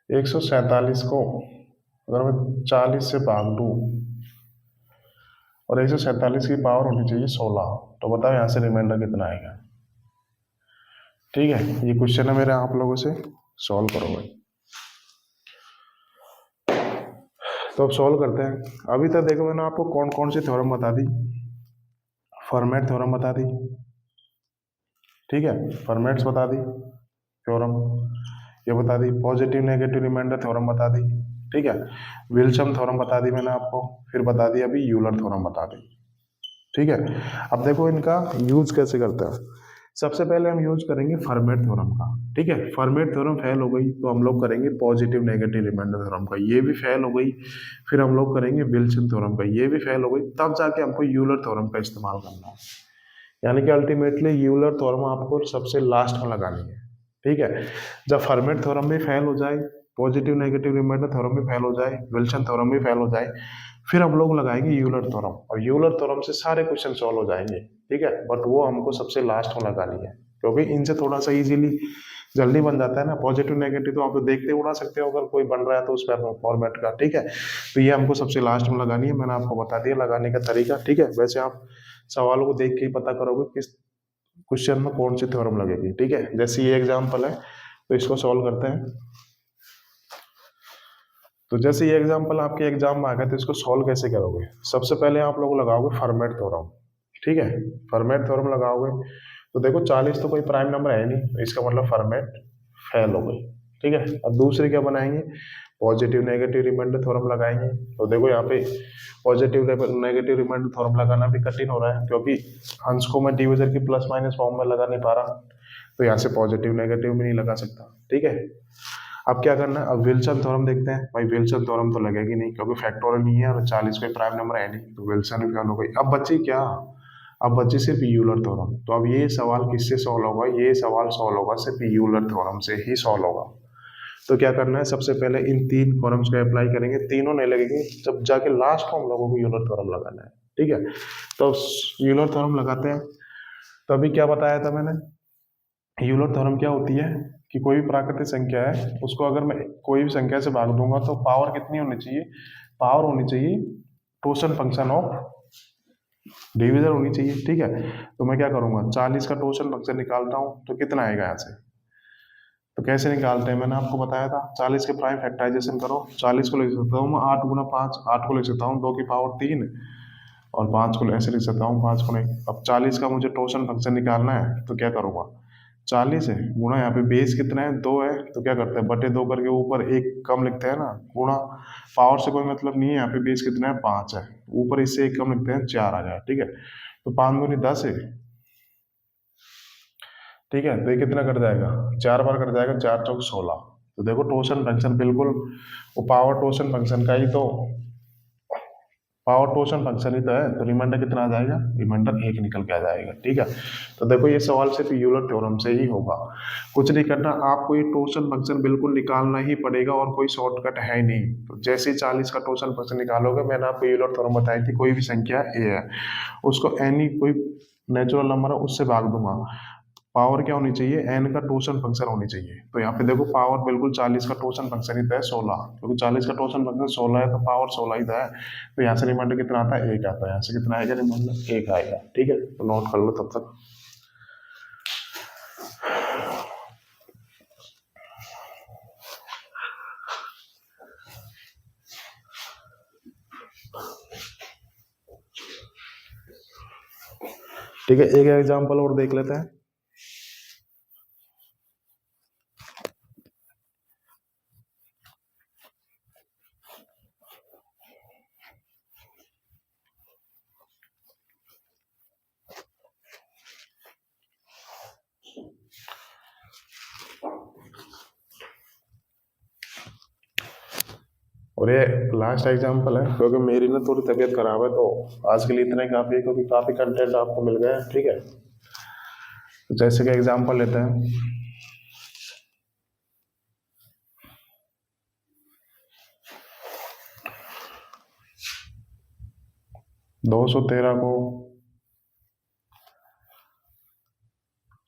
147 को अगर मैं 40 से भाग दूँ और 147 की पावर होनी चाहिए 16, तो बताओ यहाँ से रिमाइंडर कितना आएगा। ठीक है, ये क्वेश्चन है मेरे आप लोगों से, सॉल्व करो भाई। तो अब सॉल्व करते हैं। अभी तक देखो मैंने आपको कौन कौन सी थ्योरम बता दी। फॉर्मेट थ्योरम बता दी, ठीक है, फॉर्मेट्स बता दी थ्योरम, ये बता दी। पॉजिटिव नेगेटिव रिमाइंडर थ्योरम बता दी, ठीक है। विल्सन थ्योरम बता दी मैंने आपको, फिर बता दी अभी यूलर थ्योरम बता दी, ठीक है। अब देखो इनका यूज कैसे करते हैं। सबसे पहले हम यूज करेंगे फॉर्मेट थ्योरम का, ठीक है। फॉर्मेट थ्योरम फेल हो गई तो हम लोग करेंगे पॉजिटिव नेगेटिव रिमाइंडर थ्योरम का, ये भी फेल हो गई। फिर हम लोग करेंगे विल्सन थ्योरम का, ये भी फेल हो गई। तब जाके हमको यूलर थ्योरम का इस्तेमाल करना है। यानी कि अल्टीमेटली यूलर थ्योरम आपको सबसे लास्ट में लगानी है, ठीक है। जब फॉर्मेट थ्योरम भी फेल हो जाए, पॉजिटिव नेगेटिव रिमाइंडर थ्योरम भी फेल हो जाए, विल्सन थ्योरम भी फेल हो जाए, फिर हम लोग लगाएंगे यूलर थ्योरम, और यूलर थ्योरम से सारे क्वेश्चन सॉल्व हो जाएंगे, ठीक है। बट वो हमको सबसे लास्ट में लगानी है, क्योंकि इनसे थोड़ा सा इजीली जल्दी बन जाता है ना। पॉजिटिव नेगेटिव तो आप तो देखते उड़ा सकते हो, अगर कोई बन रहा है तो उस फॉर्मेट का, ठीक है। तो ये हमको सबसे लास्ट में लगानी है, मैंने आपको बता दिया लगाने का तरीका, ठीक है। वैसे आप सवालों को देख के ही पता करोगे किस क्वेश्चन में कौन सी थ्योरम लगेगी, ठीक है। जैसे ये एग्जांपल है तो इसको सॉल्व करते हैं। तो जैसे ये एग्जांपल आपके एग्जाम में आ गया तो इसको सॉल्व कैसे करोगे। सबसे पहले आप लोग लगाओगे फॉर्मेट थ्योरम, ठीक है। फॉर्मेट थ्योरम लगाओगे तो देखो 40 तो कोई प्राइम नंबर है नहीं, तो इसका मतलब फॉर्मेट फेल हो गई, ठीक है। अब दूसरे क्या बनाएंगे, पॉजिटिव नेगेटिव रिमाइंडर थ्योरम लगाएंगे। तो देखो यहाँ पे पॉजिटिव नेगेटिव रिमाइंडर थ्योरम लगाना भी कठिन हो रहा है, क्योंकि अंश को मैं डिविजन की प्लस माइनस फॉर्म में लगा नहीं पा रहा, तो यहाँ से पॉजिटिव नेगेटिव भी नहीं लगा सकता, ठीक है। अब क्या करना है, अब विल्सन थ्योरम देखते हैं। भाई विल्सन थ्योरम तो लगेगी नहीं, क्योंकि फैक्टोरियल नहीं है और 40 कोई प्राइम नंबर है नहीं, तो विल्सन भी फेल हो गई। अब बची क्या, अब बची सिर्फ यूलर थ्योरम। तो अब ये सवाल किससे सॉल्व होगा, ये सवाल सॉल्व होगा सिर्फ यूलर थ्योरम से ही सॉल्व होगा। तो क्या करना है, सबसे पहले इन तीन फॉर्म्स को अप्लाई करेंगे, तीनों नहीं लगेंगे, जब जाके लास्ट में हम लोगों को यूलर थ्योरम लगाना है, ठीक है। तो यूलर थ्योरम लगाते हैं। तो अभी क्या बताया था मैंने, यूलर थ्योरम क्या होती है कि कोई भी प्राकृतिक संख्या है, उसको अगर मैं कोई भी संख्या से भाग दूंगा तो पावर कितनी होनी चाहिए, पावर होनी चाहिए टोटल फंक्शन ऑफ डिवीजन होनी चाहिए, ठीक है। तो मैं क्या करूंगा, 40 का टोटल फंक्शन निकालता हूँ तो कितना आएगा यहाँ से। तो कैसे निकालते हैं मैंने आपको बताया था, 40 के प्राइम फैक्टराइजेशन करो। 40 को लिख सकता हूँ मैं 8 गुना 5, 8 को लिख सकता हूँ 2 की पावर 3, और 5 को ऐसे लिख सकता हूँ 5 को नहीं। अब 40 का मुझे टोटल फंक्शन निकालना है तो क्या करूँगा, 40 है गुणा यहाँ पे बेस कितना है 2 है, तो क्या करते हैं बटे 2 करके ऊपर एक कम लिखते हैं ना, गुणा पावर से कोई मतलब नहीं है, यहाँ पे बेस कितना है 5 है, ऊपर इससे एक कम लिखते हैं 4 आ जाए, ठीक है। तो 5 दूनी 10 है, ठीक है। तो ये कितना कर जाएगा, 4 बार कर जाएगा, 4 चौक 16। तो देखो टोशन फंक्शन बिल्कुल वो पावर टोशन फंक्शन का ही तो, पावर टोशन फंक्शन ही तो है, तो रिमाइंडर कितना आ जाएगा, रिमाइंडर 1 निकल के आ जाएगा, ठीक है। तो देखो ये सवाल सिर्फ यूलर थ्योरम से ही होगा, कुछ नहीं करना आपको, ये टोशन फंक्शन बिल्कुल निकालना ही पड़ेगा और कोई शॉर्टकट है नहीं। तो जैसे ही 40 का टोशन फंक्शन निकालोगे, मैंने आपको यूलर थ्योरम बताई थी, कोई भी संख्या ए है उसको एनी कोई नेचुरल नंबर है उससे भाग दूंगा, पावर क्या होनी चाहिए, एन का टोसन फंक्शन होनी चाहिए। तो यहाँ पे देखो पावर बिल्कुल 40 का टोसन फंक्शन ही तो है 16, क्योंकि 40 का टोसन फंक्शन 16 है तो पावर 16 ही तो है। तो यहाँ से रिमाइंडर कितना आता है, 1 आता है, यहाँ से कितना आएगा रिमाइंडर, 1 आएगा, ठीक है। तो नोट कर लो तब तक। ठीक है, एक एग्जाम्पल और देख लेते हैं। और ये लास्ट एग्जाम्पल है, क्योंकि मेरी ना थोड़ी तबीयत खराब है, तो आज के लिए इतना ही काफी है, क्योंकि काफी कंटेंट आपको मिल गया है, ठीक है। तो जैसे कि एग्जाम्पल लेते हैं, 213 को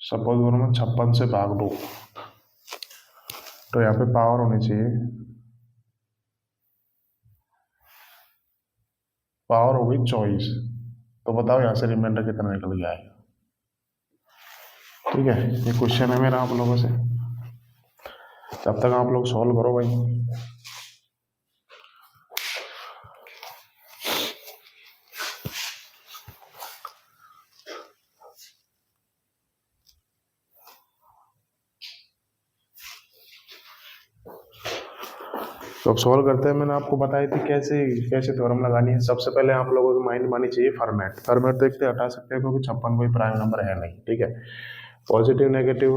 सपोज करो मैं 56 से भाग दूं, तो यहाँ पे पावर होनी चाहिए पावर हो गई 24। तो बताओ यहाँ से रिमाइंडर कितना निकल के आएगा। ठीक है, ये क्वेश्चन है मेरा आप लोगों से, तब तक आप लोग सॉल्व करो भाई। तो अब सॉल्व करते हैं। मैंने आपको बताई थी कैसे कैसे थ्योरम लगानी है। सबसे पहले आप लोगों को माइंड मानी चाहिए फॉर्मेट। फॉर्मेट देखते हटा सकते हैं क्योंकि 56 कोई प्राइम नंबर है नहीं। ठीक है, पॉजिटिव नेगेटिव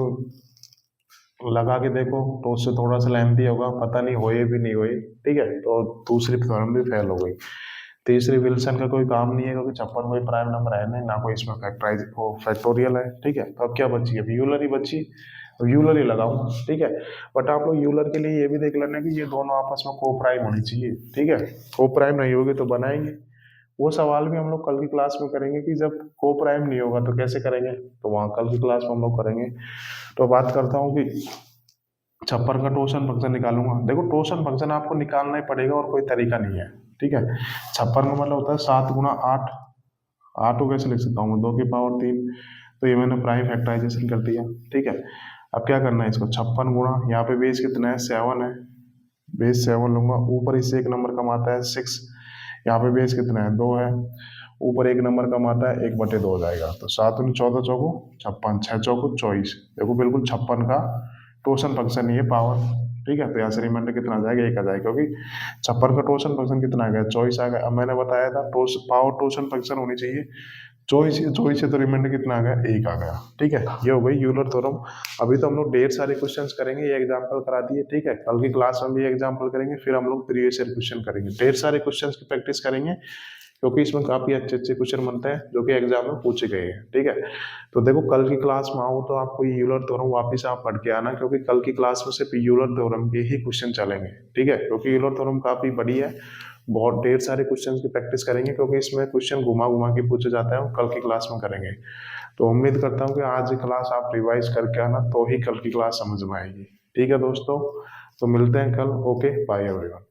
लगा के देखो तो उससे थोड़ा सा लेंथी होगा, पता नहीं होए भी नहीं होए। ठीक है, तो दूसरी थ्योरम भी फेल हो गई। तीसरी विल्सन का कोई काम नहीं है क्योंकि 56 कोई प्राइम नंबर है नहीं, ना कोई इसमें फैक्टराइज वो फैक्टोरियल है। ठीक है, तो अब क्या बची, अब यूलर ही बची, यूलर ही लगाऊंगा। ठीक है, बट आप लोग यूलर के लिए ये भी देख लेना कि ये दोनों आपस में को प्राइम होनी चाहिए। ठीक है, को प्राइम नहीं होगी तो बनाएंगे। वो सवाल भी हम लोग कल की क्लास में करेंगे कि जब को प्राइम नहीं होगा तो कैसे करेंगे, तो वहाँ कल की क्लास में हम लोग करेंगे। तो बात करता हूँ कि 56 का टोशन फंक्शन निकालूंगा। देखो टोशन फंक्शन आपको निकालना ही पड़ेगा और कोई तरीका नहीं है। ठीक है, 56 का मतलब होता है 7 × 8। 8 को कैसे लिख सकता हूँ, 2 की पावर 3। तो ये मैंने प्राइम फैक्टराइजेशन कर दिया। ठीक है, अब क्या करना है इसको, 56 गुणा यहाँ पे बेस कितना है 7 है, बेस 7 लूंगा। ऊपर इससे एक नंबर कम आता है 6, यहाँ पे बेस कितना है 2 है, ऊपर एक नंबर कम आता है 1/2 हो जाएगा। तो 7 × 14 चौको 56, 6 चौको 24। देखो बिल्कुल 56 का टोशन फंक्शन ही है पावर। ठीक है, तो यहाँ से रिमाइंडर कितना आ जाएगा, 1 आ जाएगा क्योंकि 56 का टोशन फंक्शन कितना आ गया 24 आ गया। अब मैंने बताया था पावर टोशन फंक्शन होनी चाहिए 24, 24 से तो रिमाइंडर कितना आ गया 1 आ गया। ठीक है, ये हो गई यूलर थ्योरम। अभी तो हम लोग ढेर सारे क्वेश्चंस करेंगे, ये एग्जांपल करा दिए। ठीक है, कल की क्लास में भी एग्जांपल करेंगे, फिर हम लोग प्रीवियस ईयर क्वेश्चन करेंगे, ढेर सारे क्वेश्चंस की प्रैक्टिस करेंगे क्योंकि इसमें काफी अच्छे अच्छे क्वेश्चन बनते हैं जो कि एग्जाम में पूछे गए हैं। ठीक है, तो देखो कल की क्लास में आओ तो आपको ये यूलर थ्योरम वापस आप पढ़ के आना क्योंकि कल की क्लास में सिर्फ यूलर थ्योरम के ही क्वेश्चन चलेंगे। ठीक है, क्योंकि यूलर थ्योरम काफी बड़ी है, बहुत ढेर सारे क्वेश्चन की प्रैक्टिस करेंगे क्योंकि इसमें क्वेश्चन घुमा घुमा के पूछे जाता है और कल की क्लास में करेंगे। तो उम्मीद करता हूँ कि आज की क्लास आप रिवाइज करके आना तो ही कल की क्लास समझ में आएगी। ठीक है दोस्तों, तो मिलते हैं कल। Okay, bye everyone.